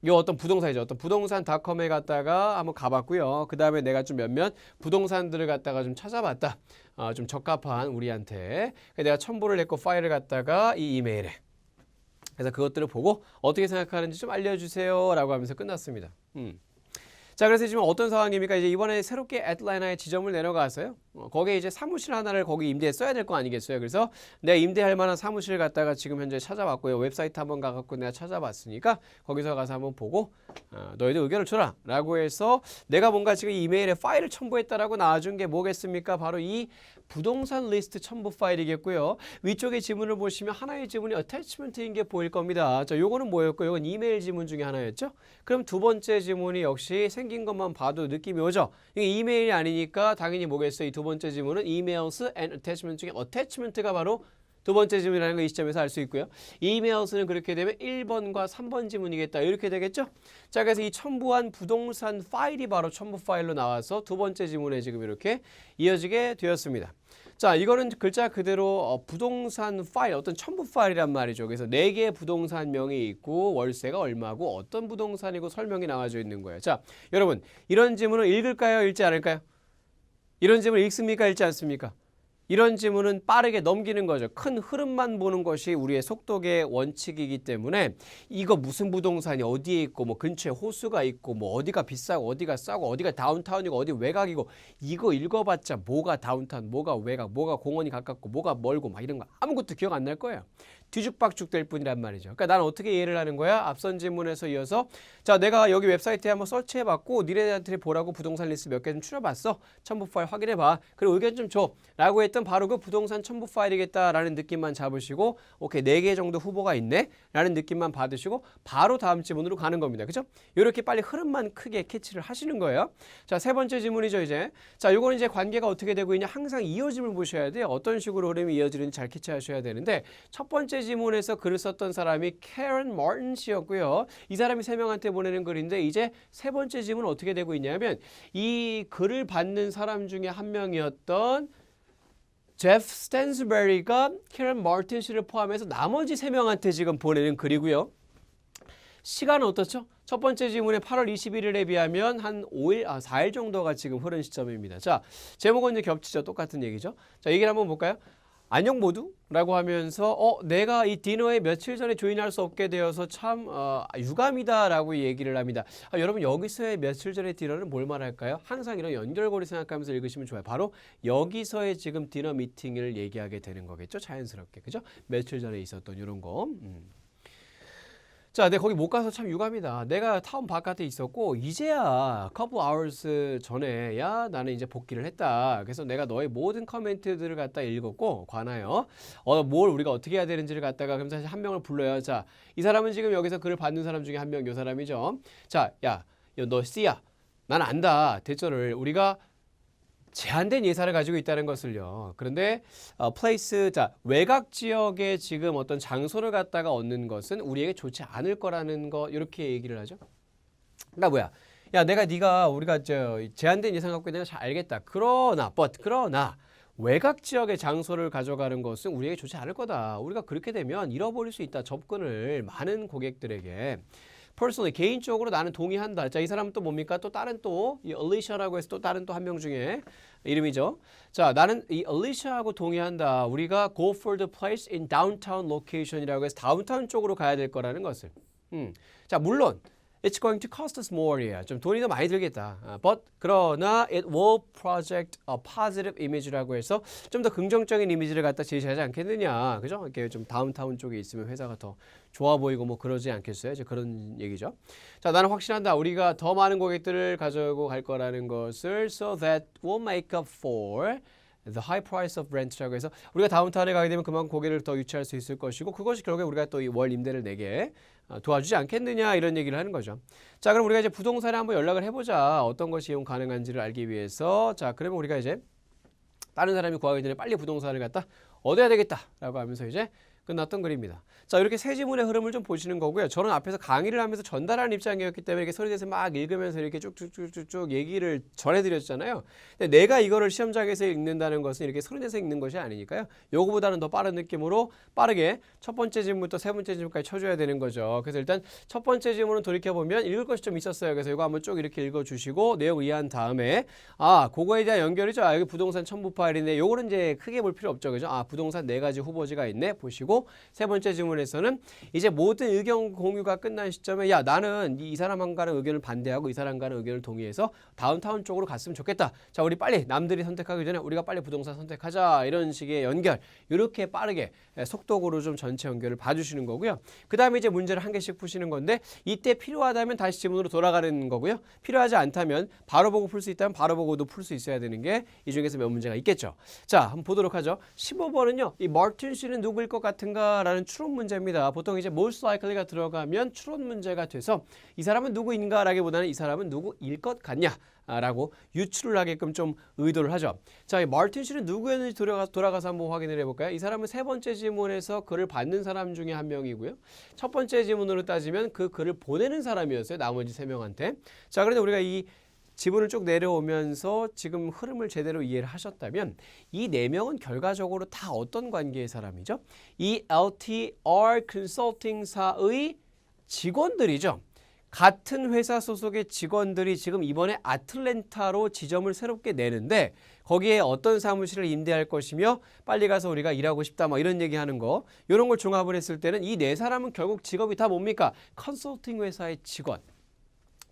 어떤 부동산이죠. 어떤 부동산닷컴에 갔다가 한번 가봤고요. 그 다음에 내가 좀 몇몇 부동산들을 갖다가 좀 찾아봤다. 좀 적합한 우리한테. 내가 첨부를 했고 파일을 갖다가 이 이메일에. 그래서 그것들을 보고 어떻게 생각하는지 좀 알려주세요. 라고 하면서 끝났습니다. 자, 그래서 지금 어떤 상황입니까? 이제 이번에 새롭게 애틀랜타에 지점을 내려가서요. 거기에 이제 사무실 하나를 거기 임대했어야 될 거 아니겠어요? 그래서 내가 임대할 만한 사무실 갔다가 지금 현재 찾아봤고요. 웹사이트 한번 가갖고 내가 찾아봤으니까 거기서 가서 한번 보고 너희들 의견을 줘라 라고 해서 내가 뭔가 지금 이메일에 파일을 첨부했다라고 나와준 게 뭐겠습니까? 바로 이 부동산 리스트 첨부 파일이겠고요. 위쪽에 지문을 보시면 하나의 지문이 어태치먼트인 게 보일 겁니다. 자, 요거는 뭐였고 요건 이메일 지문 중에 하나였죠. 그럼 두 번째 지문이 역시 생긴 것만 봐도 느낌이 오죠. 이게 이메일이 아니니까 당연히 뭐겠어요. 이 두 번째 지문은 emails and attachment 중에 attachment가 바로 두 번째 지문이라는 거 이 시점에서 알 수 있고요. emails는 그렇게 되면 1번과 3번 지문이겠다. 이렇게 되겠죠? 자, 그래서 이 첨부한 부동산 파일이 바로 첨부 파일로 나와서 두 번째 지문에 지금 이렇게 이어지게 되었습니다. 자, 이거는 글자 그대로 부동산 파일, 어떤 첨부 파일이란 말이죠. 그래서 4개의 부동산명이 있고 월세가 얼마고 어떤 부동산이고 설명이 나와져 있는 거예요. 자, 여러분 이런 지문을 읽을까요? 읽지 않을까요? 이런 지문을 읽습니까? 읽지 않습니까? 이런 지문은 빠르게 넘기는 거죠. 큰 흐름만 보는 것이 우리의 속독의 원칙이기 때문에 이거 무슨 부동산이 어디에 있고 뭐 근처에 호수가 있고 뭐 어디가 비싸고 어디가 싸고 어디가 다운타운이고 어디 외곽이고 이거 읽어봤자 뭐가 다운타운, 뭐가 외곽, 뭐가 공원이 가깝고 뭐가 멀고 막 이런 거 아무것도 기억 안 날 거예요. 뒤죽박죽 될 뿐이란 말이죠. 그러니까 나는 어떻게 이해를 하는 거야? 앞선 질문에서 이어서 자, 내가 여기 웹사이트에 한번 서치해봤고 니네한테 보라고 부동산 리스트 몇 개 좀 추려봤어. 첨부 파일 확인해봐. 그리고 의견 좀 줘. 라고 했던 바로 그 부동산 첨부 파일이겠다라는 느낌만 잡으시고 오케이 4개 정도 후보가 있네 라는 느낌만 받으시고 바로 다음 지문으로 가는 겁니다. 그죠? 이렇게 빨리 흐름만 크게 캐치를 하시는 거예요. 자, 세 번째 지문이죠 이제. 자, 요거는 이제 관계가 어떻게 되고 있냐 항상 이어짐을 보셔야 돼요. 어떤 식으로 흐름이 이어지는지 잘 캐치하셔야 되는데 첫 번째 지문에서 글을 썼던 사람이 캐런 마틴 씨였고요. 이 사람이 3명한테 보내는 글인데 이제 세 번째 지문은 어떻게 되고 있냐면 이 글을 받는 사람 중에 한 명이었던 제프 스탠스베리가 캐런 마틴 씨를 포함해서 나머지 3명한테 지금 보내는 글이고요. 시간은 어떻죠? 첫 번째 지문에 8월 21일에 비하면 한 4일 정도가 지금 흐른 시점입니다. 자, 제목은 이제 겹치죠. 똑같은 얘기죠. 자, 얘기를 한번 볼까요? 안녕 모두 라고 하면서 내가 이 디너에 며칠 전에 조인할 수 없게 되어서 참 유감이다 라고 얘기를 합니다. 여러분 여기서의 며칠 전에 디너는 뭘 말할까요? 항상 이런 연결고리 생각하면서 읽으시면 좋아요. 바로 여기서의 지금 디너 미팅을 얘기하게 되는 거겠죠. 자연스럽게. 그죠? 며칠 전에 있었던 이런 거. 자, 내가 거기 못 가서 참 유감이다. 내가 타운 바깥에 있었고 이제야 couple hours 전에 야 나는 이제 복귀를 했다. 그래서 내가 너의 모든 커멘트들을 갖다 읽었고 관하여 뭘 우리가 어떻게 해야 되는지를 갖다가 그럼 사실 한 명을 불러요. 자, 이 사람은 지금 여기서 글을 받는 사람 중에 한 명, 요 사람이죠. 자, 야, 너 C야. 난 안다. 대처를 우리가 제한된 예산을 가지고 있다는 것을요. 그런데 플레이스, 자, 외곽 지역에 지금 어떤 장소를 갖다가 얻는 것은 우리에게 좋지 않을 거라는 거 이렇게 얘기를 하죠. 그러니까 뭐야? 야, 네가 우리가 제한된 예산 갖고 있다는 걸 잘 알겠다. 그러나 외곽 지역의 장소를 가져가는 것은 우리에게 좋지 않을 거다. 우리가 그렇게 되면 잃어버릴 수 있다. 접근을 많은 고객들에게. personally 개인적으로 나는 동의한다. 자, 이 사람은 또 뭡니까? 또 다른 이 알리샤라고 해서 또 다른 또 한 명 중에 이름이죠. 자, 나는 이 알리샤하고 동의한다. 우리가 go for the place in downtown location이라고 해서 다운타운 쪽으로 가야 될 거라는 것을. 자, 물론 it's going to cost us more이야. 좀 돈이 더 많이 들겠다. But 그러나 it will project a positive image라고 해서 좀 더 긍정적인 이미지를 갖다 제시하지 않겠느냐. 그죠? 이렇게 좀 다운타운 쪽에 있으면 회사가 더 좋아 보이고 뭐 그러지 않겠어요? 이제 그런 얘기죠. 자, 나는 확신한다. 우리가 더 많은 고객들을 가지고 갈 거라는 것을 so that will make up for the high price of rent라고 해서 우리가 다운타운에 가게 되면 그만큼 고객을 더 유치할 수 있을 것이고 그것이 결국에 우리가 또 이 월 임대를 내게 도와주지 않겠느냐 이런 얘기를 하는 거죠. 자, 그럼 우리가 이제 부동산에 한번 연락을 해보자. 어떤 것이 이용 가능한지를 알기 위해서. 자, 그러면 우리가 이제 다른 사람이 구하기 전에 빨리 부동산을 갖다 얻어야 되겠다라고 하면서 이제 끝났던 글입니다. 자, 이렇게 세 지문의 흐름을 좀 보시는 거고요. 저는 앞에서 강의를 하면서 전달하는 입장이었기 때문에 이렇게 소리내서 막 읽으면서 이렇게 쭉쭉쭉쭉 얘기를 전해드렸잖아요. 근데 내가 이거를 시험장에서 읽는다는 것은 이렇게 소리내서 읽는 것이 아니니까요. 요거보다는 더 빠른 느낌으로 빠르게 첫 번째 지문부터 세 번째 지문까지 쳐줘야 되는 거죠. 그래서 일단 첫 번째 지문은 돌이켜보면 읽을 것이 좀 있었어요. 그래서 이거 한번 쭉 이렇게 읽어주시고 내용 이해한 다음에 그거에 대한 연결이죠. 여기 부동산 첨부 파일이네. 요거는 이제 크게 볼 필요 없죠. 그죠? 부동산 4가지 후보지가 있네. 보시고 세 번째 질문에서는 이제 모든 의견 공유가 끝난 시점에 야, 나는 이 사람과는 의견을 반대하고 이 사람과는 의견을 동의해서 다운타운 쪽으로 갔으면 좋겠다. 자, 우리 빨리 남들이 선택하기 전에 우리가 빨리 부동산 선택하자. 이런 식의 연결. 이렇게 빠르게 속도로 좀 전체 연결을 봐주시는 거고요. 그 다음에 이제 문제를 한 개씩 푸시는 건데 이때 필요하다면 다시 지문으로 돌아가는 거고요. 필요하지 않다면 바로 보고 풀 수 있다면 바로 보고도 풀 수 있어야 되는 게 이 중에서 몇 문제가 있겠죠. 자, 한번 보도록 하죠. 15번은요. 이 마틴 씨는 누구일 것 같은가? 라는 추론 문제입니다. 보통 이제 most likely가 들어가면 추론 문제가 돼서 이 사람은 누구인가 라기보다는 이 사람은 누구일 것 같냐 라고 유추를 하게끔 좀 의도를 하죠. 자, 이 마틴 씨는 누구였는지 돌아가서 한번 확인을 해볼까요? 이 사람은 세 번째 지문에서 글을 받는 사람 중에 한 명이고요. 첫 번째 지문으로 따지면 그 글을 보내는 사람이었어요. 나머지 3명한테. 자, 그런데 우리가 이 지문을 쭉 내려오면서 지금 흐름을 제대로 이해를 하셨다면 이 4명은 결과적으로 다 어떤 관계의 사람이죠? 이 LTR 컨설팅사의 직원들이죠. 같은 회사 소속의 직원들이 지금 이번에 아틀랜타로 지점을 새롭게 내는데 거기에 어떤 사무실을 임대할 것이며 빨리 가서 우리가 일하고 싶다 뭐 이런 얘기하는 거 이런 걸 종합을 했을 때는 이 4사람은 결국 직업이 다 뭡니까? 컨설팅 회사의 직원.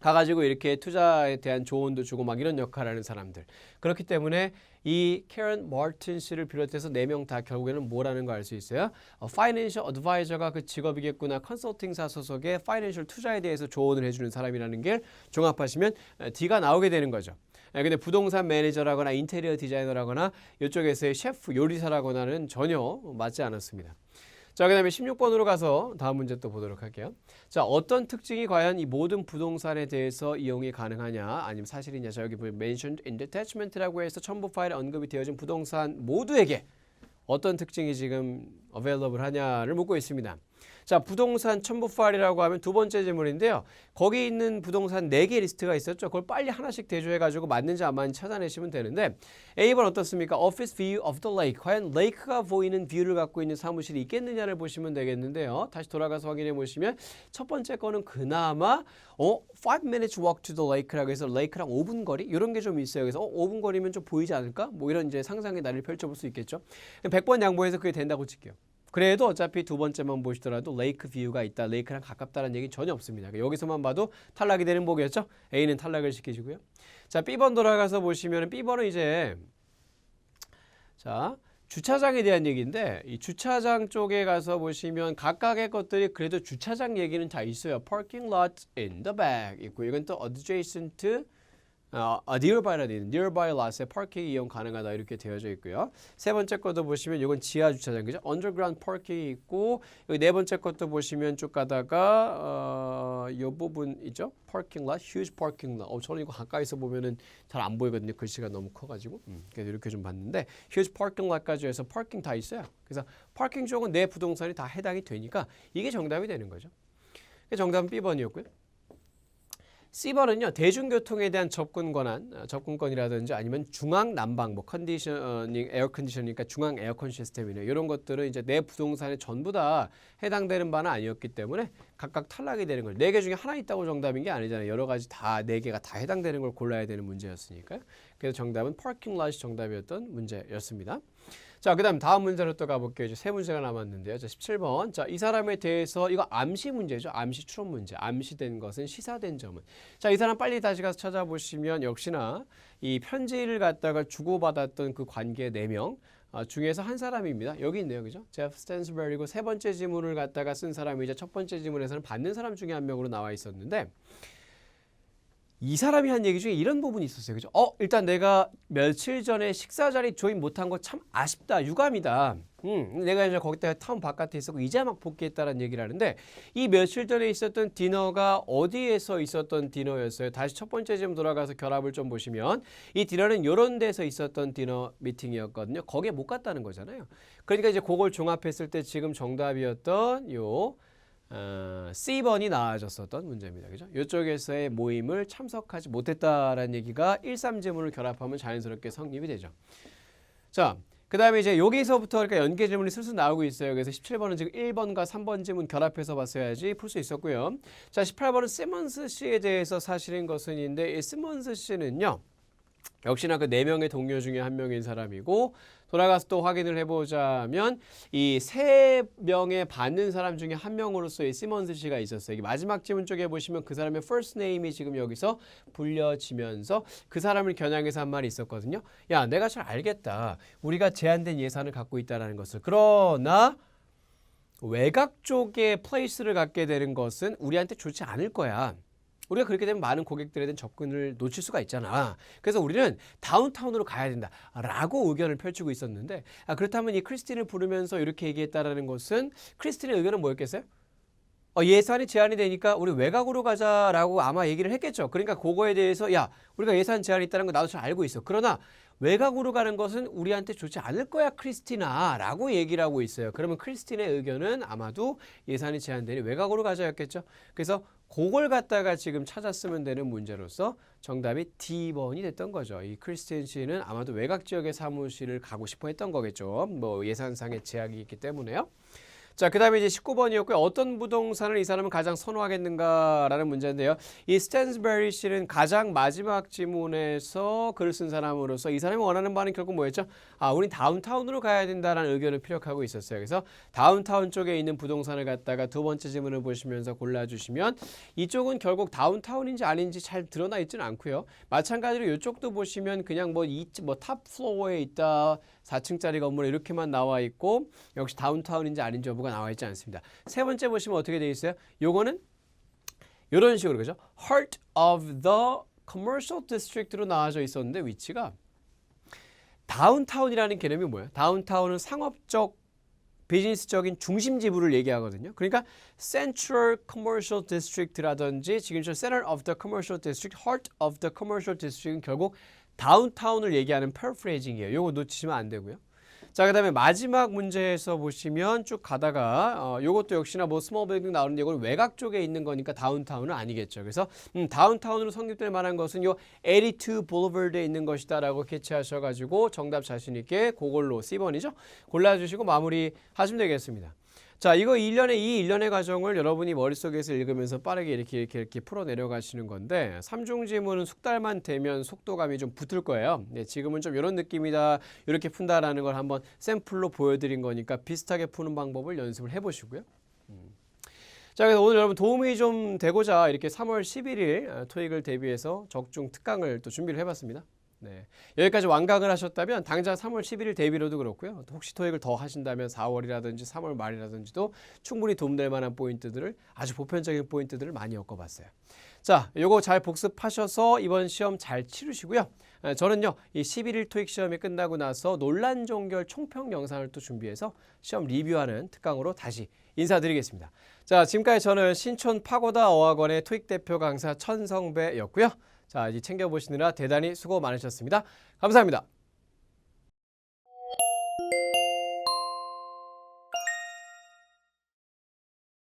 가가지고 이렇게 투자에 대한 조언도 주고 막 이런 역할을 하는 사람들. 그렇기 때문에 이 캐런 마틴 씨를 비롯해서 4명 다 결국에는 뭐라는 거 알 수 있어요? Financial Advisor가 그 직업이겠구나. 컨설팅사 소속의 파이낸셜 투자에 대해서 조언을 해주는 사람이라는 게 종합하시면 D가 나오게 되는 거죠. 근데 부동산 매니저라거나 인테리어 디자이너라거나 이쪽에서의 셰프 요리사라거나는 전혀 맞지 않았습니다. 자, 그 다음에 16번으로 가서 다음 문제 또 보도록 할게요. 자, 어떤 특징이 과연 이 모든 부동산에 대해서 이용이 가능하냐 아니면 사실이냐. 자, 여기 보면 mentioned in detachment라고 해서 첨부 파일에 언급이 되어진 부동산 모두에게 어떤 특징이 지금 available 하냐를 묻고 있습니다. 자, 부동산 첨부 파일이라고 하면 두 번째 질문인데요. 거기 있는 부동산 4개 리스트가 있었죠. 그걸 빨리 하나씩 대조해가지고 맞는지 안 맞는지 찾아내시면 되는데 A번 어떻습니까? Office view of the lake. 과연 레이크가 보이는 뷰를 갖고 있는 사무실이 있겠느냐를 보시면 되겠는데요. 다시 돌아가서 확인해 보시면 첫 번째 거는 그나마 5 minutes walk to the lake라고 해서 레이크랑 5분 거리 이런 게 좀 있어요. 그래서 5분 거리면 좀 보이지 않을까? 뭐 이런 이제 상상의 나래를 펼쳐볼 수 있겠죠. 100번 양보해서 그게 된다고 칠게요. 그래도 어차피 두 번째만 보시더라도 레이크 뷰가 있다, 레이크랑 가깝다는 얘기는 전혀 없습니다. 여기서만 봐도 탈락이 되는 보기였죠. A는 탈락을 시키시고요. 자, B번 돌아가서 보시면 B번은 이제 자 주차장에 대한 얘기인데 이 주차장 쪽에 가서 보시면 각각의 것들이 그래도 주차장 얘기는 다 있어요. Parking lot in the back 있고 이건 또 adjacent nearby라 되어 있는 nearby lot에 파킹 이용 가능하다 이렇게 되어져 있고요. 세 번째 것도 보시면 이건 지하 주차장 그죠? underground parking이 있고 여기 네 번째 것도 보시면 쭉 가다가 이 부분 있죠? parking lot, huge parking lot. 저는 이거 가까이서 보면은 잘 안 보이거든요. 글씨가 너무 커가지고. 그래서 이렇게 좀 봤는데 huge parking lot까지 해서 파킹 다 있어요. 그래서 파킹 쪽은 내 부동산이 다 해당이 되니까 이게 정답이 되는 거죠. 정답은 B번이었고요. C번은요. 대중교통에 대한 접근 권한, 접근권이라든지 아니면 중앙 난방, 뭐 컨디셔닝, 에어 컨디셔닝이니까 중앙 에어컨 시스템이네. 이런 것들은 이제 내 부동산에 전부 다 해당되는 바는 아니었기 때문에 각각 탈락이 되는 거예요. 4개 중에 하나 있다고 정답인 게 아니잖아요. 여러 가지 다 4개가 다 해당되는 걸 골라야 되는 문제였으니까요. 그래서 정답은 parking lot이 정답이었던 문제였습니다. 자, 그 다음 문제로 또 가볼게요. 이제 3문제가 남았는데요. 자, 17번. 자, 이 사람에 대해서 이거 암시 문제죠. 암시 추론 문제. 암시된 것은 시사된 점은. 자, 이 사람 빨리 다시 가서 찾아보시면 역시나 이 편지를 갖다가 주고받았던 그 관계 4명 중에서 한 사람입니다. 여기 있네요. 그죠? 제프 스탠스버리고 세 번째 지문을 갖다가 쓴 사람이자 첫 번째 지문에서는 받는 사람 중에 한 명으로 나와 있었는데 이 사람이 한 얘기 중에 이런 부분이 있었어요. 그죠? 일단 내가 며칠 전에 식사 자리 조인 못한 거 참 아쉽다. 유감이다. 내가 이제 거기다가 타운 바깥에 있었고 이제 막 복귀했다는 얘기를 하는데 이 며칠 전에 있었던 디너가 어디에서 있었던 디너였어요? 다시 첫 번째 좀 돌아가서 결합을 좀 보시면 이 디너는 이런 데서 있었던 디너 미팅이었거든요. 거기에 못 갔다는 거잖아요. 그러니까 이제 그걸 종합했을 때 지금 정답이었던 요 C번이 나와졌었던 문제입니다. 그죠? 이쪽에서의 모임을 참석하지 못했다라는 얘기가 1, 3지문을 결합하면 자연스럽게 성립이 되죠. 자, 그 다음에 이제 여기서부터 그러니까 연계 질문이 슬슬 나오고 있어요. 그래서 17번은 지금 1번과 3번 지문 결합해서 봤어야지 풀 수 있었고요. 자, 18번은 시먼스 씨에 대해서 사실인 것은인데 이 시먼스 씨는요. 역시나 그 4명의 동료 중에 한 명인 사람이고 돌아가서 또 확인을 해보자면 이 3명의 받는 사람 중에 한 명으로서의 시먼스 씨가 있었어요. 이게 마지막 지문 쪽에 보시면 그 사람의 first name이 지금 여기서 불려지면서 그 사람을 겨냥해서 한 말이 있었거든요. 야, 내가 잘 알겠다. 우리가 제한된 예산을 갖고 있다는 것을. 그러나 외곽 쪽에 플레이스를 갖게 되는 것은 우리한테 좋지 않을 거야. 우리가 그렇게 되면 많은 고객들에 대한 접근을 놓칠 수가 있잖아. 그래서 우리는 다운타운으로 가야 된다라고 의견을 펼치고 있었는데 그렇다면 이 크리스틴을 부르면서 이렇게 얘기했다라는 것은 크리스틴의 의견은 뭐였겠어요? 예산이 제한이 되니까 우리 외곽으로 가자라고 아마 얘기를 했겠죠. 그러니까 그거에 대해서 야 우리가 예산 제한이 있다는 거 나도 잘 알고 있어. 그러나 외곽으로 가는 것은 우리한테 좋지 않을 거야 크리스티나 라고 얘기를 하고 있어요. 그러면 크리스틴의 의견은 아마도 예산이 제한되니 외곽으로 가자였겠죠. 그래서 그걸 갖다가 지금 찾았으면 되는 문제로서 정답이 D번이 됐던 거죠. 이 크리스틴 씨는 아마도 외곽 지역의 사무실을 가고 싶어 했던 거겠죠. 뭐 예산상의 제약이 있기 때문에요. 자, 그 다음에 이제 19번이었고요. 어떤 부동산을 이 사람은 가장 선호하겠는가라는 문제인데요. 이 스탠스베리 씨는 가장 마지막 지문에서 글을 쓴 사람으로서 이 사람이 원하는 바는 결국 뭐였죠? 우린 다운타운으로 가야 된다는 의견을 피력하고 있었어요. 그래서 다운타운 쪽에 있는 부동산을 갖다가 두 번째 지문을 보시면서 골라주시면 이쪽은 결국 다운타운인지 아닌지 잘 드러나 있지는 않고요. 마찬가지로 이쪽도 보시면 그냥 탑 플로어에 있다. 4층짜리 건물 이렇게만 나와 있고 역시 다운타운인지 아닌지 여부가 나와 있지 않습니다. 세 번째 보시면 어떻게 되어 있어요? 요거는 이런 식으로 그죠? Heart of the Commercial District로 나와져 있었는데 위치가 다운타운이라는 개념이 뭐예요? 다운타운은 상업적 비즈니스적인 중심 지부를 얘기하거든요. 그러니까 Central Commercial District라든지 지금처럼 Center of the Commercial District, Heart of the Commercial District은 결국 다운타운을 얘기하는 paraphrasing이에요. 요거 놓치시면 안 되고요. 자, 그 다음에 마지막 문제에서 보시면 쭉 가다가 요것도 역시나 뭐 스몰 빌딩 나오는데 이건 외곽 쪽에 있는 거니까 다운타운은 아니겠죠. 그래서 다운타운으로 성립될 만한 것은 요 82 Boulevard에 있는 것이다 라고 캐치하셔가지고 정답 자신 있게 그걸로 C번이죠. 골라주시고 마무리 하시면 되겠습니다. 자, 이거 이 일련의 과정을 여러분이 머릿속에서 읽으면서 빠르게 이렇게 풀어 내려가시는 건데 삼중 지문은 숙달만 되면 속도감이 좀 붙을 거예요. 네, 지금은 좀 이런 느낌이다. 이렇게 푼다라는 걸 한번 샘플로 보여드린 거니까 비슷하게 푸는 방법을 연습을 해보시고요. 자, 그래서 오늘 여러분 도움이 좀 되고자 이렇게 3월 11일 토익을 대비해서 적중 특강을 또 준비를 해봤습니다. 네, 여기까지 완강을 하셨다면 당장 3월 11일 대비로도 그렇고요. 혹시 토익을 더 하신다면 4월이라든지 3월 말이라든지도 충분히 도움될 만한 포인트들을 아주 보편적인 포인트들을 많이 엮어봤어요. 자, 요거 잘 복습하셔서 이번 시험 잘 치르시고요. 저는요, 이 11일 토익 시험이 끝나고 나서 논란 종결 총평 영상을 또 준비해서 시험 리뷰하는 특강으로 다시 인사드리겠습니다. 자, 지금까지 저는 신촌 파고다 어학원의 토익 대표 강사 천성배였고요. 자, 이제 챙겨보시느라 대단히 수고 많으셨습니다. 감사합니다.